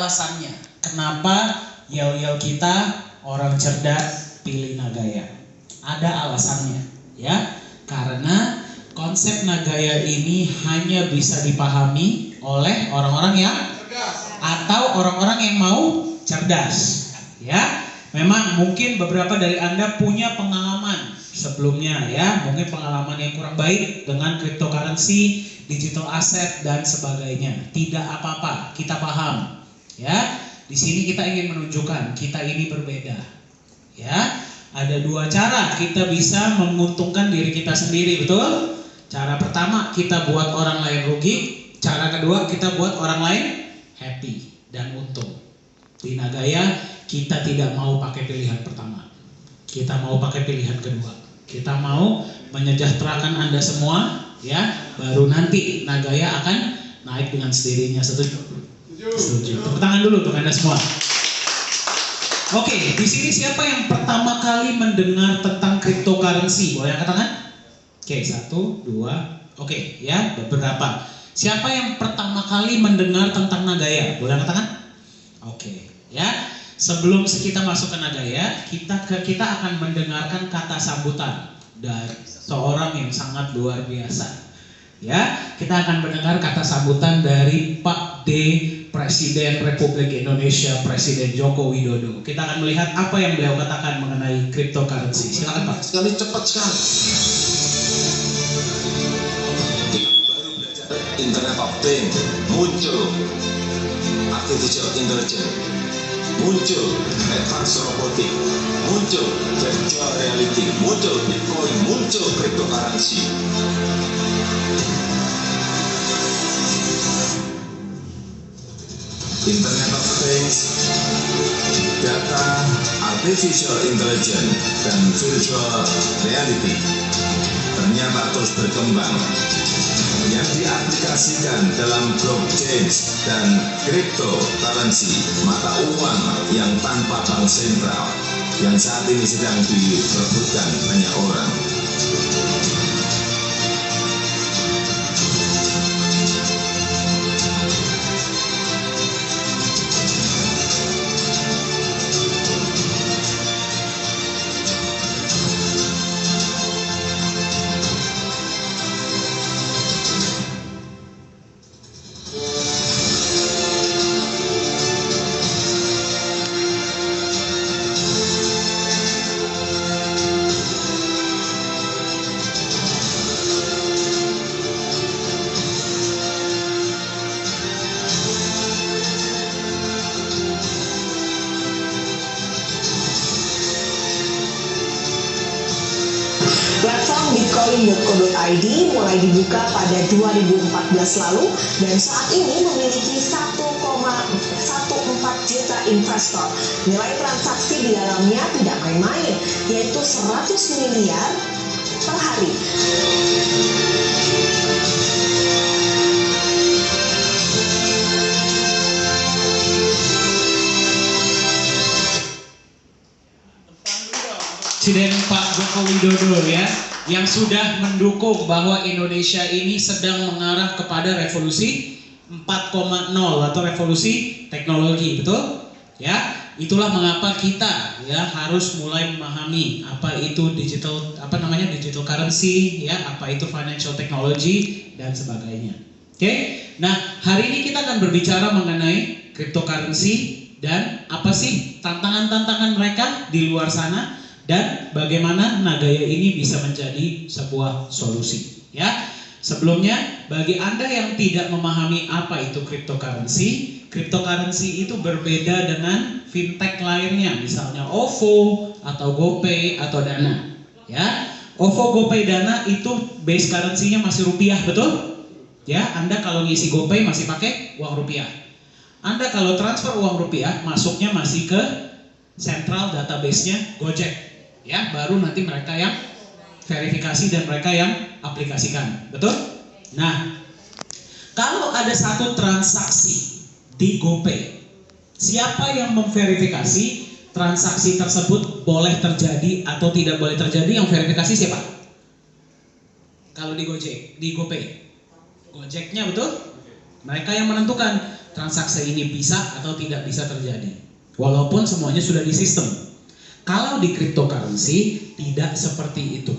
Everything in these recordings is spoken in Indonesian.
alasannya kenapa yel-yel kita orang cerdas pilih Nagaya. Ada alasannya, ya. Karena konsep Nagaya ini hanya bisa dipahami oleh orang-orang yang atau orang-orang yang mau cerdas, ya. Memang mungkin beberapa dari Anda punya pengalaman sebelumnya, ya, mungkin pengalaman yang kurang baik dengan cryptocurrency, digital asset dan sebagainya. Tidak apa-apa, kita paham, ya. Di sini kita ingin menunjukkan kita ini berbeda, ya. Ada dua cara kita bisa menguntungkan diri kita sendiri, betul? Cara pertama kita buat orang lain rugi, cara kedua kita buat orang lain happy dan untung. Di Nagaya kita tidak mau pakai pilihan pertama, kita mau pakai pilihan kedua. Kita mau menyejahterakan Anda semua, ya, baru nanti Nagaya akan naik dengan sendirinya. Setuju? Setuju. Tepuk tangan dulu untuk Anda semua. Oke, di sini siapa yang pertama kali mendengar tentang cryptocurrency? Boleh angkat tangan? Oke, 1, 2. Oke, ya, beberapa. Siapa yang pertama kali mendengar tentang Nagaya? Boleh angkat tangan? Oke, ya. Sebelum kita masuk ke Nagaya, kita akan mendengarkan kata sambutan dari seorang yang sangat luar biasa. Ya, kita akan mendengar kata sambutan dari Pak D, Presiden Republik Indonesia, Presiden Joko Widodo. Kita akan melihat apa yang beliau katakan mengenai cryptocurrency. Silakan Pak. Sekali cepat sekali. Baru belajar Internet of Things, muncul artificial intelligence, muncul advanced robotic, muncul virtual reality, muncul Bitcoin, muncul cryptocurrency. Internet of Things, data, artificial intelligence, dan virtual reality ternyata terus berkembang. Yang diaplikasikan dalam blockchain dan cryptocurrency, mata uang yang tanpa bank sentral, yang saat ini sedang diperebutkan banyak orang. Platform bitcoin.co.id mulai dibuka pada 2014 lalu dan saat ini memiliki 1,14 juta investor. Nilai transaksi di dalamnya tidak main-main, yaitu 100 miliar per hari. Presiden Pak Joko Widodo, ya, yang sudah mendukung bahwa Indonesia ini sedang mengarah kepada revolusi 4.0 atau revolusi teknologi, betul? Ya, itulah mengapa kita, ya, harus mulai memahami apa itu digital currency, ya, apa itu financial technology dan sebagainya. Oke, nah hari ini kita akan berbicara mengenai cryptocurrency dan apa sih tantangan-tantangan mereka di luar sana. Dan bagaimana Nagaya ini bisa menjadi sebuah solusi, ya. Sebelumnya, bagi Anda yang tidak memahami apa itu cryptocurrency itu berbeda dengan fintech lainnya, misalnya OVO atau GoPay atau Dana, ya. OVO, GoPay, Dana itu base currency-nya masih rupiah, betul? Ya, Anda kalau ngisi GoPay masih pakai uang rupiah. Anda kalau transfer uang rupiah masuknya masih ke central database-nya Gojek. Ya, baru nanti mereka yang verifikasi dan mereka yang aplikasikan, betul? Nah, kalau ada satu transaksi di GoPay, siapa yang memverifikasi transaksi tersebut boleh terjadi atau tidak boleh terjadi? Yang verifikasi siapa? Kalau di Gojek, di GoPay, Gojeknya, betul? Mereka yang menentukan transaksi ini bisa atau tidak bisa terjadi. Walaupun semuanya sudah di sistem. Kalau di cryptocurrency tidak seperti itu.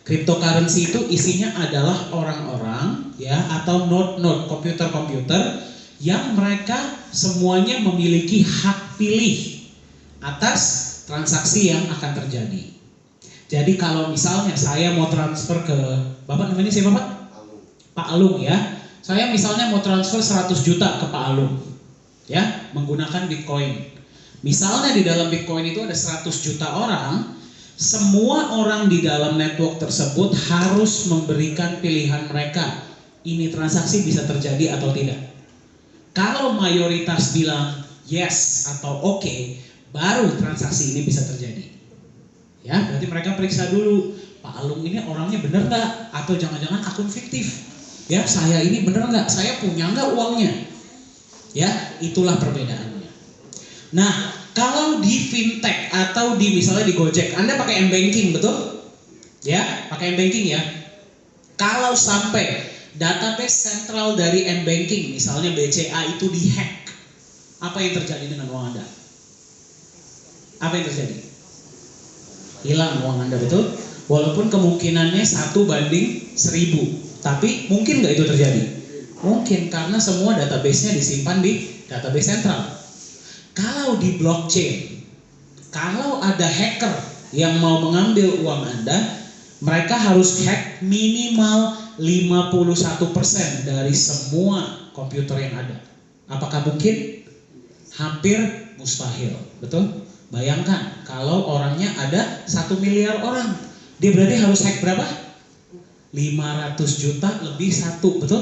Cryptocurrency itu isinya adalah orang-orang ya atau node-node komputer-komputer yang mereka semuanya memiliki hak pilih atas transaksi yang akan terjadi. Jadi kalau misalnya saya mau transfer ke Bapak, namanya siapa Pak? Pak Alung ya. Saya misalnya mau transfer 100 juta ke Pak Alung ya, menggunakan Bitcoin. Misalnya di dalam Bitcoin itu ada 100 juta orang, semua orang di dalam network tersebut harus memberikan pilihan mereka. Ini transaksi bisa terjadi atau tidak. Kalau mayoritas bilang yes atau oke, baru transaksi ini bisa terjadi. Ya, berarti mereka periksa dulu, Pak Alung ini orangnya benar nggak? Atau jangan-jangan akun fiktif? Ya, saya ini benar nggak? Saya punya nggak uangnya? Ya, itulah perbedaannya. Nah, kalau di fintech atau di misalnya di Gojek, Anda pakai M-Banking, betul? Ya, pakai M-Banking ya. Kalau sampai database sentral dari M-Banking, misalnya BCA itu dihack, apa yang terjadi dengan uang Anda? Apa yang terjadi? Hilang uang Anda, betul? Walaupun kemungkinannya 1:1000. Tapi mungkin nggak itu terjadi? Mungkin, karena semua database-nya disimpan di database sentral. Kalau di blockchain, kalau ada hacker yang mau mengambil uang Anda, mereka harus hack minimal 51% dari semua komputer yang ada. Apakah mungkin? Hampir mustahil, betul? Bayangkan kalau orangnya ada 1 miliar orang, dia berarti harus hack berapa? 500 juta lebih 1, betul?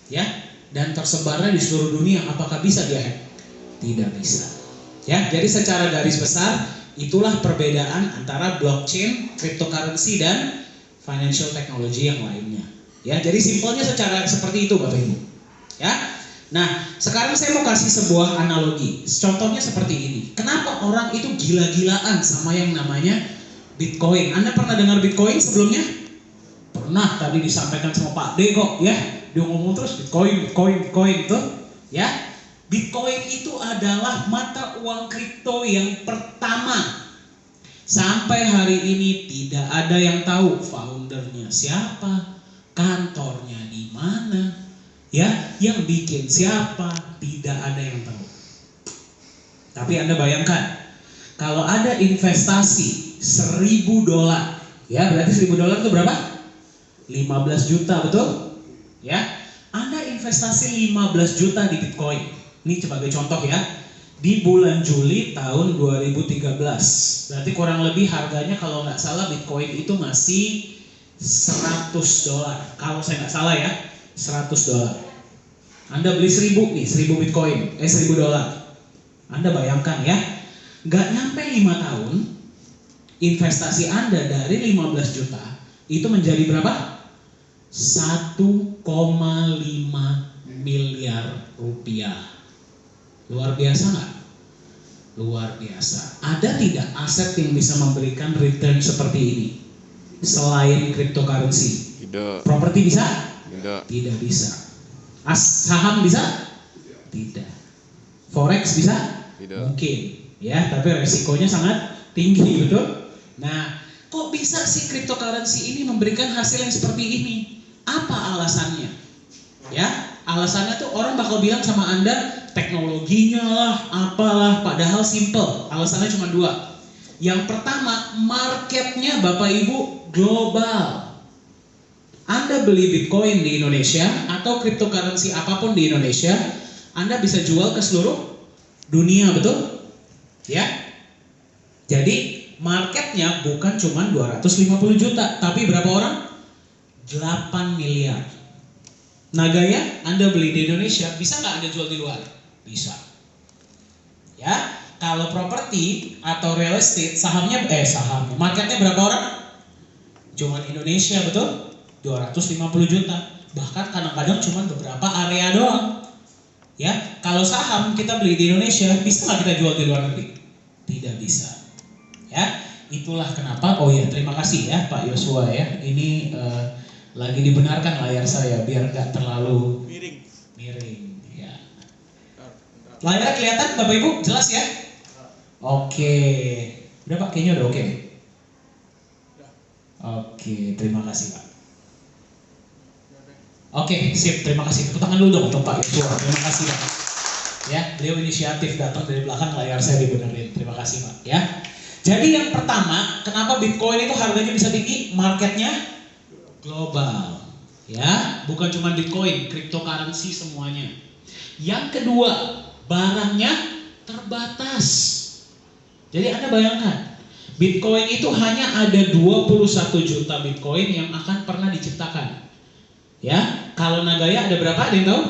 Ya, dan tersebarnya di seluruh dunia. Apakah bisa dia hack? Tidak bisa. Ya, jadi secara garis besar itulah perbedaan antara blockchain, cryptocurrency dan financial technology yang lainnya. Ya, jadi simpelnya secara seperti itu Bapak Ibu. Ya. Nah, sekarang saya mau kasih sebuah analogi. Contohnya seperti ini. Kenapa orang itu gila-gilaan sama yang namanya Bitcoin? Anda pernah dengar Bitcoin sebelumnya? Pernah, tadi disampaikan sama Pak D kok ya. Dia ngomong terus Bitcoin tuh ya. Bitcoin itu adalah mata uang kripto yang pertama. Sampai hari ini tidak ada yang tahu foundernya siapa, kantornya di mana, ya, yang bikin siapa, tidak ada yang tahu. Tapi Anda bayangkan, kalau ada investasi $1.000, ya berarti $1.000 itu berapa? 15 juta, betul? Ya, Anda investasi 15 juta di Bitcoin. Ini sebagai contoh ya. Di bulan Juli tahun 2013. Berarti kurang lebih harganya kalau nggak salah Bitcoin itu masih $100. Kalau saya nggak salah ya, $100. Anda beli 1000 nih, 1000 Bitcoin, $1000. Anda bayangkan ya, nggak nyampe 5 tahun, investasi Anda dari 15 juta itu menjadi berapa? 1,5 miliar rupiah. Luar biasa nggak? Luar biasa. Ada tidak aset yang bisa memberikan return seperti ini selain cryptocurrency? Tidak. Properti bisa? Tidak. Tidak bisa. Saham bisa? Tidak. Forex bisa? Tidak. Mungkin, ya, tapi resikonya sangat tinggi, betul? Nah, kok bisa sih cryptocurrency ini memberikan hasil yang seperti ini? Apa alasannya? Ya, alasannya tuh orang bakal bilang sama Anda teknologinya lah, apalah, padahal simple. Alasannya cuma 2. Yang pertama, marketnya Bapak Ibu global. Anda beli Bitcoin di Indonesia atau cryptocurrency apapun di Indonesia, Anda bisa jual ke seluruh dunia, betul? Ya. Jadi marketnya bukan cuma 250 juta, tapi berapa orang? 8 miliar. Nah gaya, Anda beli di Indonesia, bisa nggak Anda jual di luar? Bisa. Ya, kalau properti atau real estate, sahamnya, marketnya berapa orang? Cuma Indonesia, betul? 250 juta. Bahkan kadang-kadang cuma beberapa area doang. Ya, kalau saham kita beli di Indonesia, bisa nggak kita jual di luar negeri? Tidak bisa. Ya, itulah kenapa. Oh ya, terima kasih ya Pak Yosua ya. Ini lagi dibenarkan layar saya biar nggak terlalu miring. Ya. Layar kelihatan Bapak Ibu? Jelas ya? Oke. Udah Pak, kayaknya udah oke. Oke, terima kasih Pak. Oke, sip, terima kasih. Tepuk tangan dulu dong untuk Pak Yosua. Terima kasih Pak. Ya, beliau inisiatif datang dari belakang, layar saya dibenerin. Terima kasih Pak. Ya. Jadi yang pertama, kenapa Bitcoin itu harganya bisa tinggi? Marketnya global. Ya, bukan cuma Bitcoin, cryptocurrency semuanya. Yang kedua, barangnya terbatas. Jadi Anda bayangkan, Bitcoin itu hanya ada 21 juta Bitcoin yang akan pernah diciptakan. Ya, kalau Nagaya ada berapa? Ada yang tahu?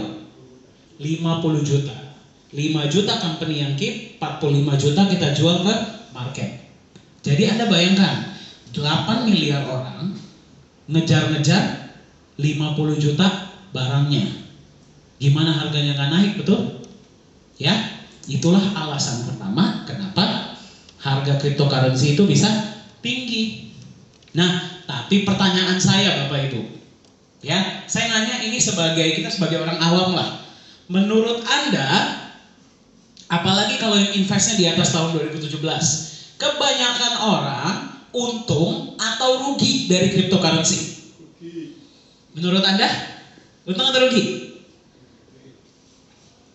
50 juta. 5 juta company yang keep, 45 juta kita jual ke market. Jadi Anda bayangkan, 8 miliar orang ngejar-ngejar 50 juta barangnya. Gimana harganya nggak naik, betul? Ya, itulah alasan pertama kenapa harga cryptocurrency itu bisa tinggi. Nah, tapi pertanyaan saya Bapak Ibu, ya, saya nanya ini kita sebagai orang awam lah. Menurut Anda, apalagi kalau yang investnya di atas tahun 2017, kebanyakan orang untung atau rugi dari cryptocurrency? Menurut Anda, untung atau rugi?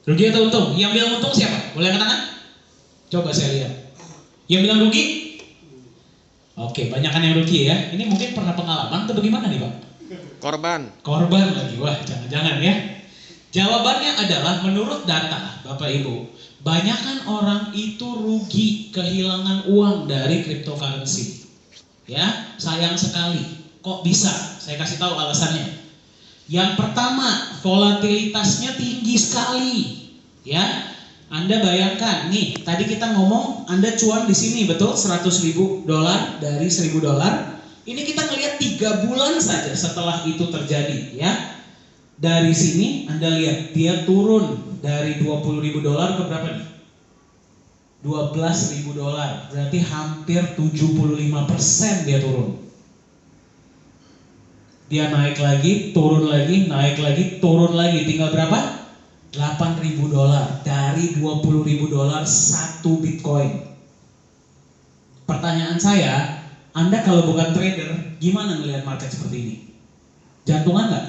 Rugi atau untung? Yang bilang untung siapa? Boleh angkat tangan? Coba saya lihat. Yang bilang rugi? Oke, banyakan yang rugi ya. Ini mungkin pernah pengalaman atau bagaimana nih Pak? Korban lagi, wah jangan-jangan ya. Jawabannya adalah menurut data Bapak Ibu, banyakan orang itu rugi, kehilangan uang dari cryptocurrency. Ya, sayang sekali. Kok bisa? Saya kasih tahu alasannya. Yang pertama, volatilitasnya tinggi sekali. Ya, Anda bayangkan nih, tadi kita ngomong Anda cuan di sini betul $100.000 dari $1.000. Ini kita ngelihat 3 bulan saja setelah itu terjadi, ya. Dari sini Anda lihat dia turun dari $20.000 ke berapa nih? $12.000. Berarti hampir 75% dia turun. Dia naik lagi, turun lagi, naik lagi, turun lagi. Tinggal berapa? $8.000 dari $20.000 satu Bitcoin. Pertanyaan saya, Anda kalau bukan trader, gimana ngelihat market seperti ini? Jantungan nggak?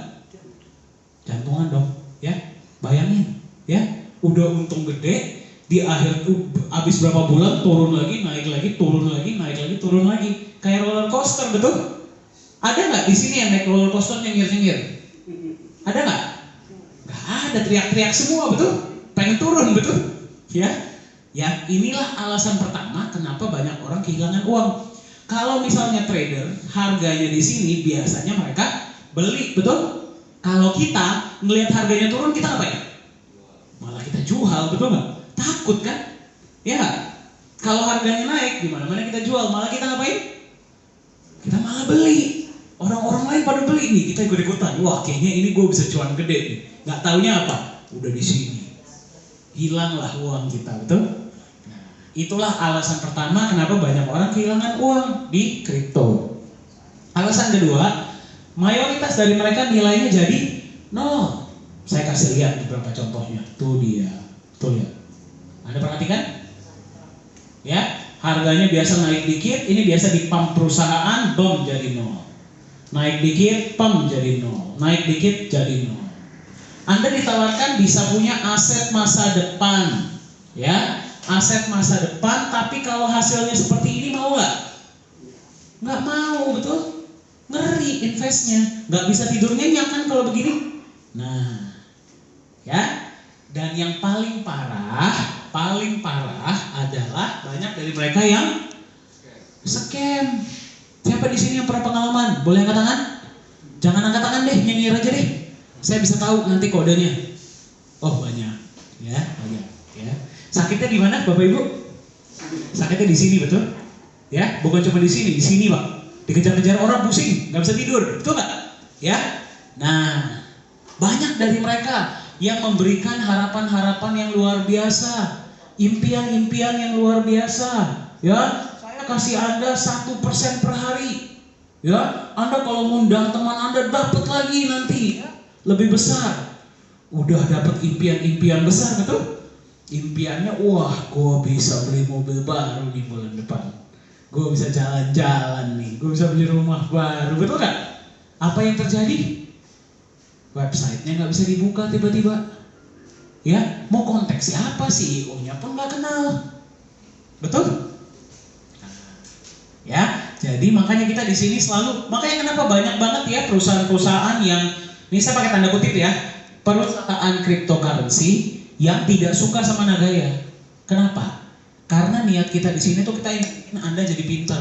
Jantungan dong, ya. Bayangin, ya. Udah untung gede, di akhir habis berapa bulan turun lagi, naik lagi, turun lagi, naik lagi, turun lagi. Kayak roller coaster, betul? Ada nggak di sini yang naik roller coaster nyengir-nyengir? Ada nggak? Nggak ada, teriak-teriak semua, betul? Pengen turun, betul? Ya, ya inilah alasan pertama kenapa banyak orang kehilangan uang. Kalau misalnya trader, harganya di sini biasanya mereka beli, betul? Kalau kita ngelihat harganya turun, kita ngapain? Malah kita jual, betul nggak? Takut kan? Ya, kalau harganya naik, di mana-mana kita jual, malah kita ngapain? Kita malah beli. Orang-orang lain pada beli nih, kita ikut-ikutan. Wah, kayaknya ini gue bisa cuan gede nih. Nggak taunya apa? Udah di sini. Hilanglah uang kita, betul? Nah, itulah alasan pertama kenapa banyak orang kehilangan uang di kripto. Alasan kedua, mayoritas dari mereka nilainya jadi nol. Saya kasih lihat beberapa contohnya. Tuh dia, tuh lihat. Anda perhatikan? Ya, harganya biasa naik dikit, ini biasa di pump perusahaan, bom jadi nol. Naik dikit, pump jadi nol. Naik dikit, jadi nol. Anda ditawarkan bisa punya aset masa depan, ya, aset masa depan. Tapi kalau hasilnya seperti ini mau nggak? Nggak mau, betul? Ngeri investnya, nggak bisa tidur nyenyak kan kalau begini. Nah, ya. Dan yang paling parah adalah banyak dari mereka yang scam. Siapa di sini yang pernah pengalaman? Boleh angkat tangan? Jangan angkat tangan deh, nyengir aja deh. Saya bisa tahu nanti kodenya. Oh banyak, ya banyak. Ya. Sakitnya di mana, Bapak Ibu? Sakitnya di sini, betul? Ya, bukan cuma di sini Pak. Dikejar-kejar orang pusing, nggak bisa tidur, betul nggak? Ya. Nah, banyak dari mereka yang memberikan harapan-harapan yang luar biasa, impian-impian yang luar biasa. Ya, saya kasih Anda 1% per hari. Ya, Anda kalau ngundang teman Anda dapat lagi nanti, ya, lebih besar. Udah dapat impian-impian besar, betul? Impiannya, wah gue bisa beli mobil baru di bulan depan. Gue bisa jalan-jalan nih, gue bisa beli rumah baru, betul gak? Apa yang terjadi? Websitenya nggak bisa dibuka tiba-tiba. Ya, mau kontak siapa, CEO-nya pun nggak kenal. Betul? Ya, jadi makanya kita di sini selalu, makanya kenapa banyak banget ya perusahaan-perusahaan yang, ini saya pakai tanda kutip ya, perusahaan cryptocurrency yang tidak suka sama Nagaya. Kenapa? Karena niat kita di sini tuh kita ingin Anda jadi pintar.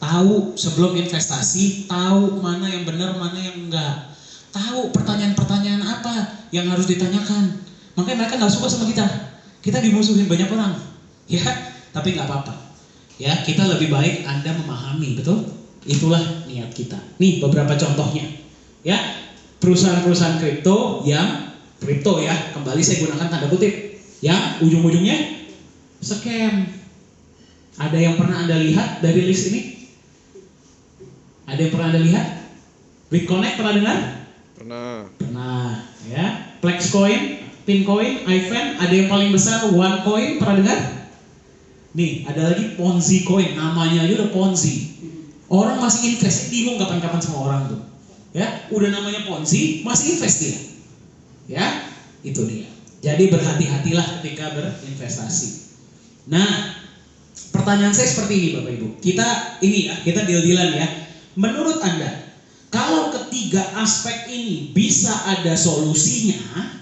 Tahu sebelum investasi, tahu mana yang benar, mana yang enggak. Tahu pertanyaan-pertanyaan apa yang harus ditanyakan. Makanya mereka nggak suka sama kita. Kita dimusuhin banyak orang. Ya, tapi nggak apa-apa. Ya, kita lebih baik Anda memahami, betul? Itulah niat kita. Nih beberapa contohnya. Ya, perusahaan-perusahaan kripto yang kripto ya, kembali saya gunakan tanda kutip. Ya, ujung-ujungnya scam. Ada yang pernah Anda lihat dari list ini? Ada yang pernah Anda lihat? BitConnect pernah dengar? Pernah. Ya, Plexcoin, Pincoin, Ivan, ada yang paling besar OneCoin pernah dengar? Nih, ada lagi Ponzi Coin, namanya aja udah Ponzi. Orang masih invest, bingung kapan-kapan sama orang tuh. Ya, udah namanya Ponzi, masih invest dia. Ya, itu dia. Jadi berhati-hatilah ketika berinvestasi. Nah, pertanyaan saya seperti ini Bapak Ibu. Kita deal-dealan ya. Menurut Anda, kalau ketiga aspek ini bisa ada solusinya,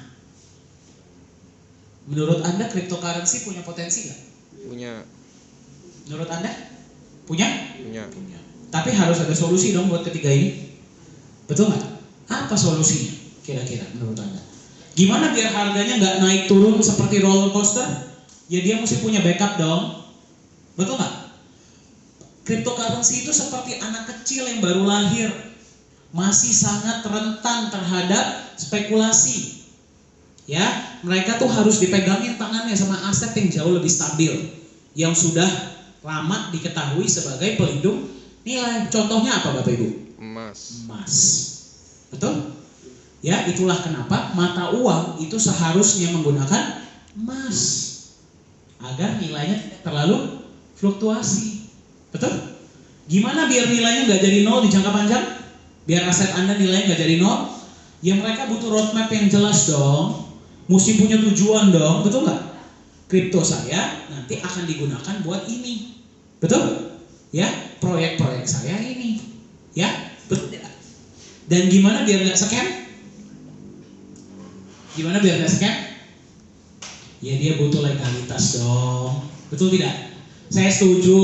menurut Anda cryptocurrency punya potensi nggak? Punya. Menurut Anda? Punya? Punya. Tapi harus ada solusi dong buat ketiga ini. Betul nggak? Apa solusinya kira-kira menurut Anda? Gimana biar harganya nggak naik turun seperti roller coaster? Ya dia mesti punya backup dong. Betul nggak? Cryptocurrency itu seperti anak kecil yang baru lahir. Masih sangat rentan terhadap spekulasi. Ya, mereka tuh harus dipegangin tangannya sama aset yang jauh lebih stabil, yang sudah lama diketahui sebagai pelindung nilai. Contohnya apa Bapak Ibu? Emas. Betul? Ya, itulah kenapa mata uang itu seharusnya menggunakan emas agar nilainya tidak terlalu fluktuasi. Betul? Gimana biar nilainya nggak jadi nol di jangka panjang? Biar aset Anda nilainya nggak jadi nol? Ya mereka butuh roadmap yang jelas dong. Mesti punya tujuan dong, betul nggak? Kripto saya nanti akan digunakan buat ini, betul? Ya, proyek-proyek saya ini, ya, betul tidak? Dan gimana biar nggak scam? Gimana biar nggak scam? Ya dia butuh legalitas dong, betul tidak? Saya setuju,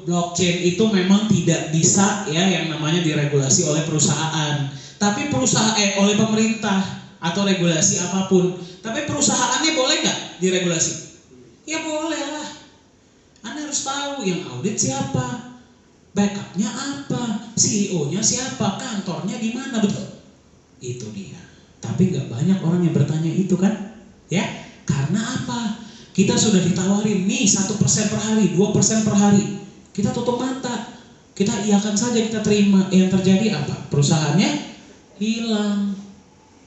blockchain itu memang tidak bisa ya yang namanya diregulasi oleh perusahaan, tapi oleh pemerintah atau regulasi apapun. Tapi perusahaannya boleh nggak diregulasi? Ya boleh lah. Anda harus tahu yang audit siapa, backupnya apa, CEO-nya siapa, kantornya di mana, betul? Itu dia. Tapi nggak banyak orang yang bertanya itu kan? Ya, karena apa? Kita sudah ditawarin nih 1% per hari, 2% per hari. Kita tutup mata, kita iakan saja, kita terima. Yang terjadi apa? Perusahaannya hilang.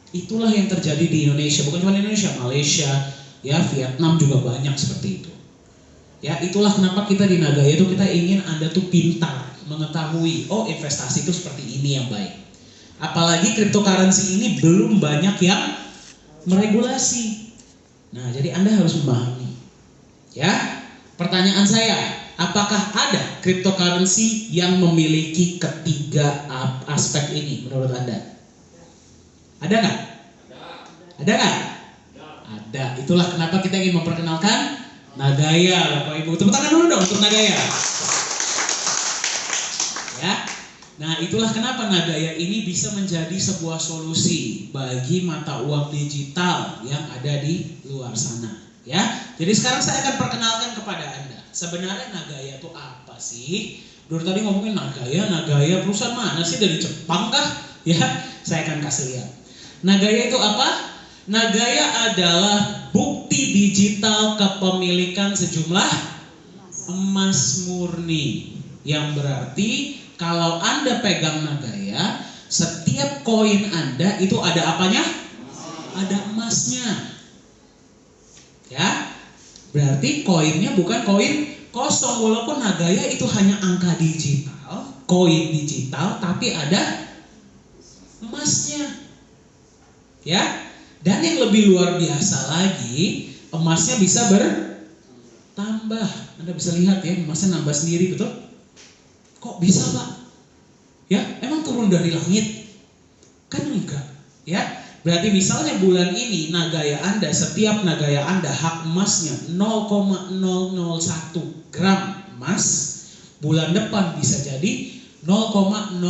Itulah yang terjadi di Indonesia, bukan cuma di Indonesia, Malaysia, ya Vietnam juga banyak seperti itu. Ya, itulah kenapa kita di Nagaya itu kita ingin Anda tuh pintar mengetahui, oh investasi itu seperti ini yang baik. Apalagi cryptocurrency ini belum banyak yang meregulasi. Nah, jadi Anda harus memahami. Ya, pertanyaan saya, apakah ada cryptocurrency yang memiliki ketiga aspek ini menurut Anda? Ada nggak? Ada nggak? Ada. Itulah kenapa kita ingin memperkenalkan Nagaya, Bapak Ibu. Tepuk tangan dulu dong untuk Nagaya. Ya. Nah, itulah kenapa Nagaya ini bisa menjadi sebuah solusi bagi mata uang digital yang ada di luar sana. Ya. Jadi sekarang saya akan perkenalkan kepada Anda. Sebenarnya Nagaya itu apa sih? Dulu tadi ngomongin Nagaya perusahaan mana sih, dari Jepang kah? Ya, saya akan kasih lihat. Nagaya itu apa? Nagaya adalah bukti digital kepemilikan sejumlah emas murni. Yang berarti kalau Anda pegang Nagaya, setiap koin Anda itu ada apanya? Ada emasnya. Ya, berarti koinnya bukan koin kosong, walaupun Nagaya itu hanya angka digital, koin digital, tapi ada emasnya. Ya, dan yang lebih luar biasa lagi, emasnya bisa bertambah. Anda bisa lihat ya, emasnya nambah sendiri, betul? Kok bisa, Pak? Ya, emang turun dari langit? Kan enggak, ya. Berarti misalnya bulan ini Nagaya Anda, setiap Nagaya Anda hak emasnya 0,001 gram emas, bulan depan bisa jadi 0,0015.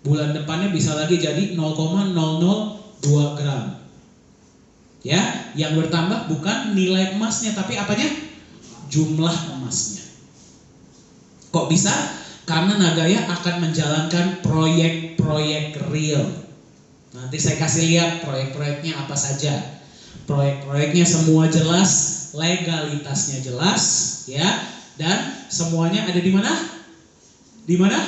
Bulan depannya bisa lagi jadi 0,002 gram. Ya, yang bertambah bukan nilai emasnya, tapi apanya? Jumlah emasnya. Kok bisa? Karena Nagaya akan menjalankan proyek-proyek real. Nanti saya kasih lihat proyek-proyeknya apa saja. Proyek-proyeknya semua jelas, legalitasnya jelas, ya, dan semuanya ada di mana? Di mana?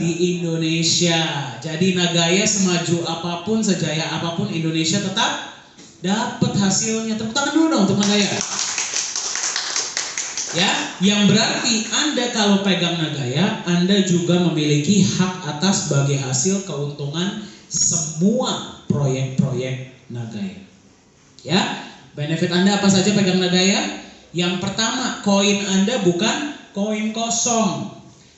Di Indonesia. Jadi Nagaya semaju apapun, sejaya apapun, Indonesia tetap dapat hasilnya. Tepuk tangan dulu dong untuk Nagaya. Ya, yang berarti Anda kalau pegang Nagaya, Anda juga memiliki hak atas sebagai hasil keuntungan semua proyek-proyek Nagaya. Ya, benefit Anda apa saja pegang Nagaya? Yang pertama, koin Anda bukan koin kosong.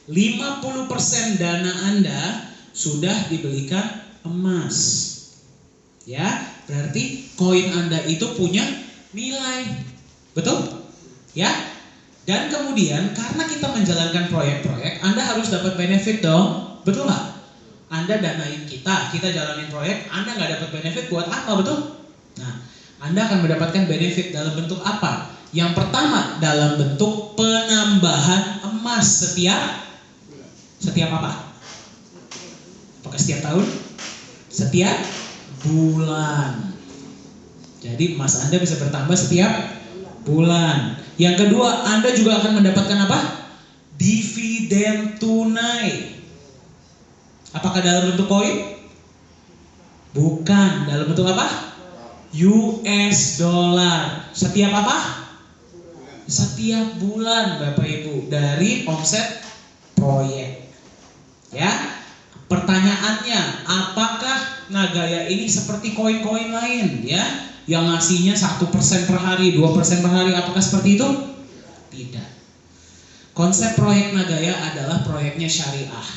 50% dana Anda sudah dibelikan emas. Ya, berarti koin Anda itu punya nilai. Betul? Ya. Dan kemudian karena kita menjalankan proyek-proyek, Anda harus dapat benefit dong. Betul nggak? Anda danain kita jalanin proyek, Anda nggak dapat benefit buat apa, betul? Nah, Anda akan mendapatkan benefit dalam bentuk apa? Yang pertama, dalam bentuk penambahan emas setiap apa? Apakah setiap tahun? Setiap bulan. Jadi emas Anda bisa bertambah setiap bulan. Yang kedua, Anda juga akan mendapatkan apa? Dividen tunai. Apakah dalam bentuk koin? Bukan. Dalam bentuk apa? US dollar. Setiap apa? Setiap bulan, Bapak Ibu, dari omset proyek. Ya, pertanyaannya, apakah Nagaya ini seperti koin-koin lain, ya, yang ngasihnya 1% per hari, 2% per hari? Apakah seperti itu? Tidak. Konsep proyek Nagaya adalah proyeknya syariah.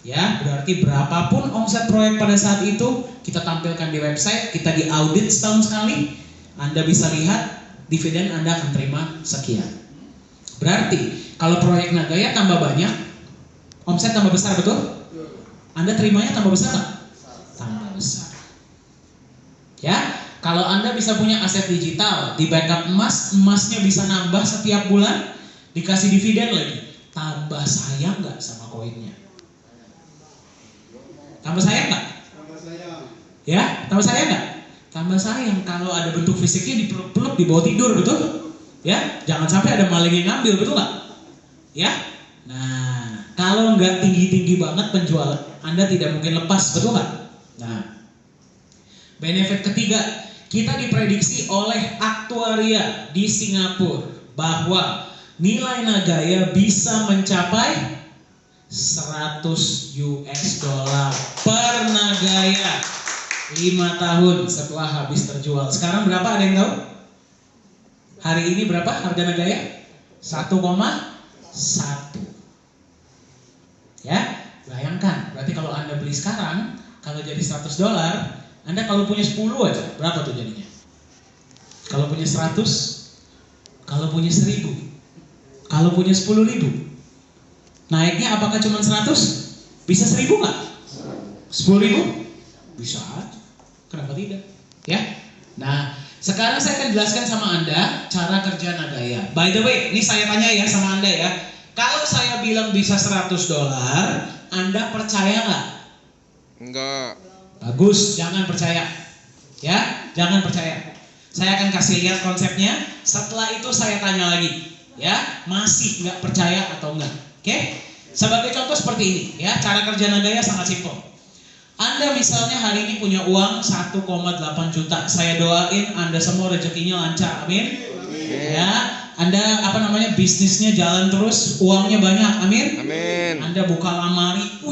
Ya, berarti berapapun omset proyek pada saat itu kita tampilkan di website, kita diaudit setahun sekali, Anda bisa lihat dividen Anda akan terima sekian. Berarti kalau proyek Nagaya tambah banyak, omset tambah besar, betul? Anda terimanya tambah besar nggak? Tambah besar. Ya, kalau Anda bisa punya aset digital, di backup emas, emasnya bisa nambah setiap bulan, dikasih dividen lagi, tambah sayang nggak sama koinnya? Tambah sayang nggak? Tambah sayang. Ya, tambah sayang nggak? Tambah sayang. Kalau ada bentuk fisiknya dipeluk-peluk, dibawa tidur, betul? Ya, jangan sampai ada maling yang ngambil, betul nggak? Ya, nah, kalau nggak tinggi-tinggi banget penjualan, Anda tidak mungkin lepas, betul nggak? Nah, benefit ketiga, kita diprediksi oleh aktuaria di Singapura bahwa nilai Nagaya bisa mencapai 100 US dollar per Nagaya 5 tahun setelah habis terjual. Sekarang berapa, ada yang tahu? Hari ini berapa harga Nagaya? 1,1. Ya, bayangkan, berarti kalau Anda beli sekarang, kalau jadi 100 dolar, Anda kalau punya 10 aja, berapa tuh jadinya? Kalau punya 100, kalau punya 1000, kalau punya 10.000, naiknya apakah cuma 100? Bisa 1000 nggak? 10.000? Bisa aja. Kenapa tidak? Ya. Nah, sekarang saya akan jelaskan sama Anda cara kerja Nagaya. By the way, ini saya tanya ya sama Anda ya. Kalau saya bilang bisa 100 dolar, Anda percaya nggak? Enggak. Bagus, jangan percaya. Ya, jangan percaya. Saya akan kasih lihat konsepnya. Setelah itu saya tanya lagi. Ya, masih nggak percaya atau enggak? Oke? Sebagai contoh seperti ini, ya, cara kerja Nagaya sangat simpel. Anda misalnya hari ini punya uang 1,8 juta. Saya doain Anda semua rezekinya lancar. Amin. Ya, Anda bisnisnya jalan terus, uangnya banyak. Amin. Amin. Anda buka lamari,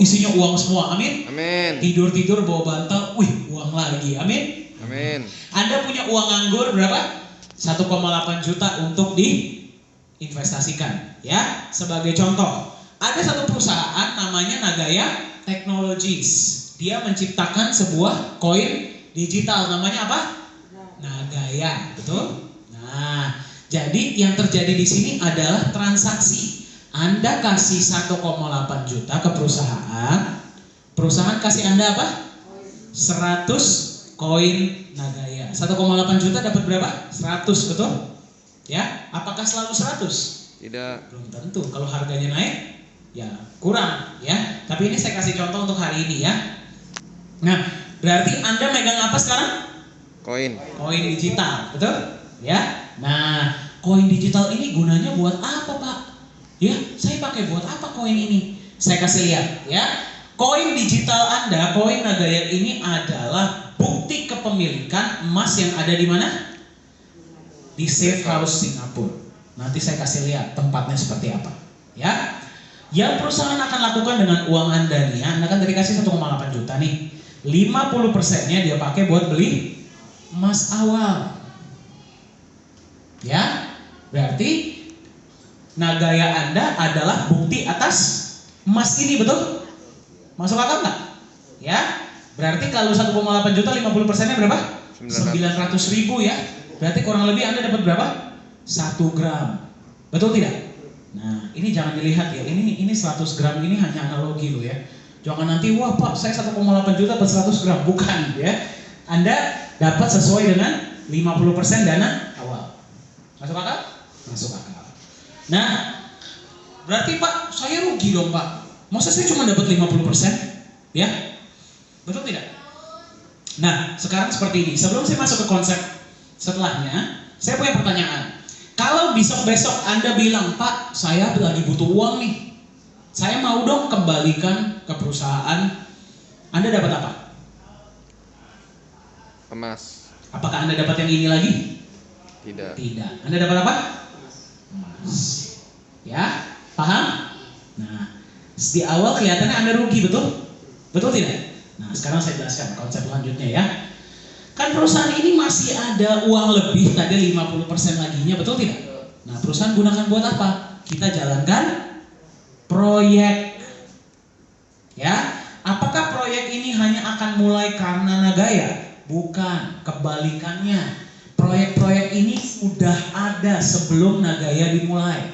isinya uang semua. Amin. Amin. Tidur bawa bantal, uang lagi. Amin. Amin. Anda punya uang nganggur berapa? 1,8 juta untuk diinvestasikan. Ya, sebagai contoh, ada satu perusahaan namanya Nagaya Technologies. Dia menciptakan sebuah koin digital, namanya apa? Nagaya, betul? Nah, jadi yang terjadi di sini adalah transaksi. Anda kasih 1,8 juta ke perusahaan. Perusahaan kasih Anda apa? 100 koin Nagaya. 1,8 juta dapat berapa? 100, betul? Ya, apakah selalu 100? Tidak. Belum tentu. Kalau harganya naik, ya kurang, ya. Tapi ini saya kasih contoh untuk hari ini, ya. Nah, berarti Anda megang apa sekarang? Koin. Koin digital, betul? Ya. Nah, koin digital ini gunanya buat apa, Pak? Ya, saya pakai buat apa koin ini? Saya kasih lihat, ya. Koin digital Anda, koin Nagaya ini adalah bukti kepemilikan emas yang ada di mana? Di Safe House Singapura. Nanti saya kasih lihat tempatnya seperti apa, ya. Yang perusahaan akan lakukan dengan uang Anda nih, ya. Anda kan tadi kasih 1,8 juta nih. 50%-nya dia pakai buat beli emas awal. Ya, berarti Nagaya Anda adalah bukti atas emas ini, betul? Masuk akal nggak? Ya, berarti kalau 1,8 juta 50%-nya berapa? 900.000 ya. Berarti kurang lebih Anda dapat berapa? 1 gram. Betul tidak? Nah, ini jangan dilihat ya. Ini 100 gram ini hanya analogi loh ya. Jangan nanti, wah Pak, saya 1,8 juta dapat 100 gram. Bukan ya. Anda dapat sesuai dengan 50% dana awal. Masuk akal? Masuk akal. Nah, berarti Pak, saya rugi dong Pak. Masa saya cuma dapat 50%? Ya? Betul tidak? Nah, sekarang seperti ini. Sebelum saya masuk ke konsep setelahnya, saya punya pertanyaan. Kalau besok Anda bilang, Pak, saya lagi butuh uang nih. Saya mau dong kembalikan ke perusahaan. Anda dapat apa? Emas. Apakah Anda dapat yang ini lagi? Tidak. Tidak. Anda dapat apa? Emas. Ya? Paham? Nah, di awal kelihatannya Anda rugi, betul? Betul tidak? Nah, sekarang saya jelaskan konsep selanjutnya ya. Kan perusahaan ini masih ada uang lebih, tadi 50% laginya, betul tidak? Nah, perusahaan gunakan buat apa? Kita jalankan proyek. Ya, apakah proyek ini hanya akan mulai karena Nagaya? Bukan, kebalikannya. Proyek-proyek ini sudah ada sebelum Nagaya dimulai.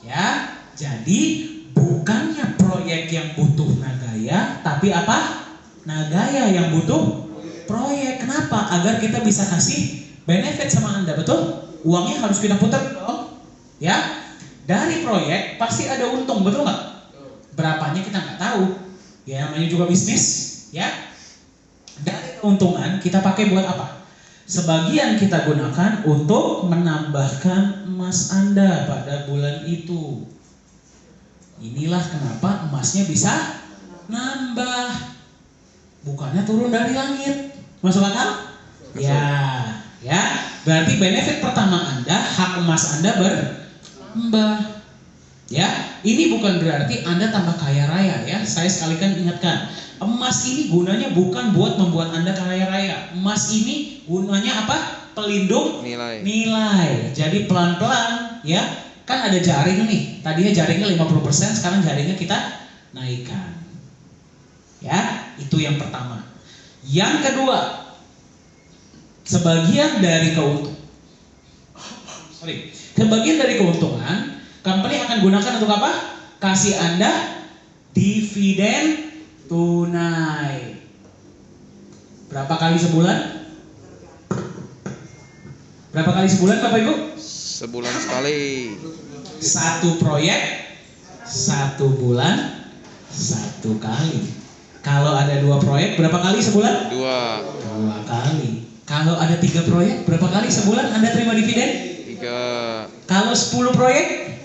Ya, jadi bukannya proyek yang butuh Nagaya, tapi apa? Nagaya yang butuh proyek. Kenapa? Agar kita bisa kasih benefit sama Anda, betul? Uangnya harus kita putar dong. Ya, dari proyek pasti ada untung, betul nggak? Berapanya kita nggak tahu. Ya, namanya juga bisnis. Ya, dari keuntungan kita pakai buat apa? Sebagian kita gunakan untuk menambahkan emas Anda pada bulan itu. Inilah kenapa emasnya bisa nambah. Bukannya turun dari langit. Masuk akal? Ya, ya. Berarti benefit pertama Anda, hak emas Anda bertambah. Ya, ini bukan berarti Anda tambah kaya raya ya. Saya sekalikan ingatkan, emas ini gunanya bukan buat membuat Anda kaya raya. Emas ini gunanya apa? Pelindung nilai. Jadi pelan-pelan ya. Kan ada jaring nih. Tadinya jaringnya 50%, sekarang jaringnya kita naikkan. Ya, itu yang pertama. Yang kedua, sebagian dari keuntungan, company akan gunakan untuk apa? Kasih Anda dividen tunai. Berapa kali sebulan? Berapa kali sebulan Bapak Ibu? Sebulan sekali. Satu proyek, 1 bulan, 1 kali. Kalau ada 2 proyek, berapa kali sebulan? 2 kali. Kalau ada 3 proyek, berapa kali sebulan Anda terima dividen? 3. Kalau 10 proyek?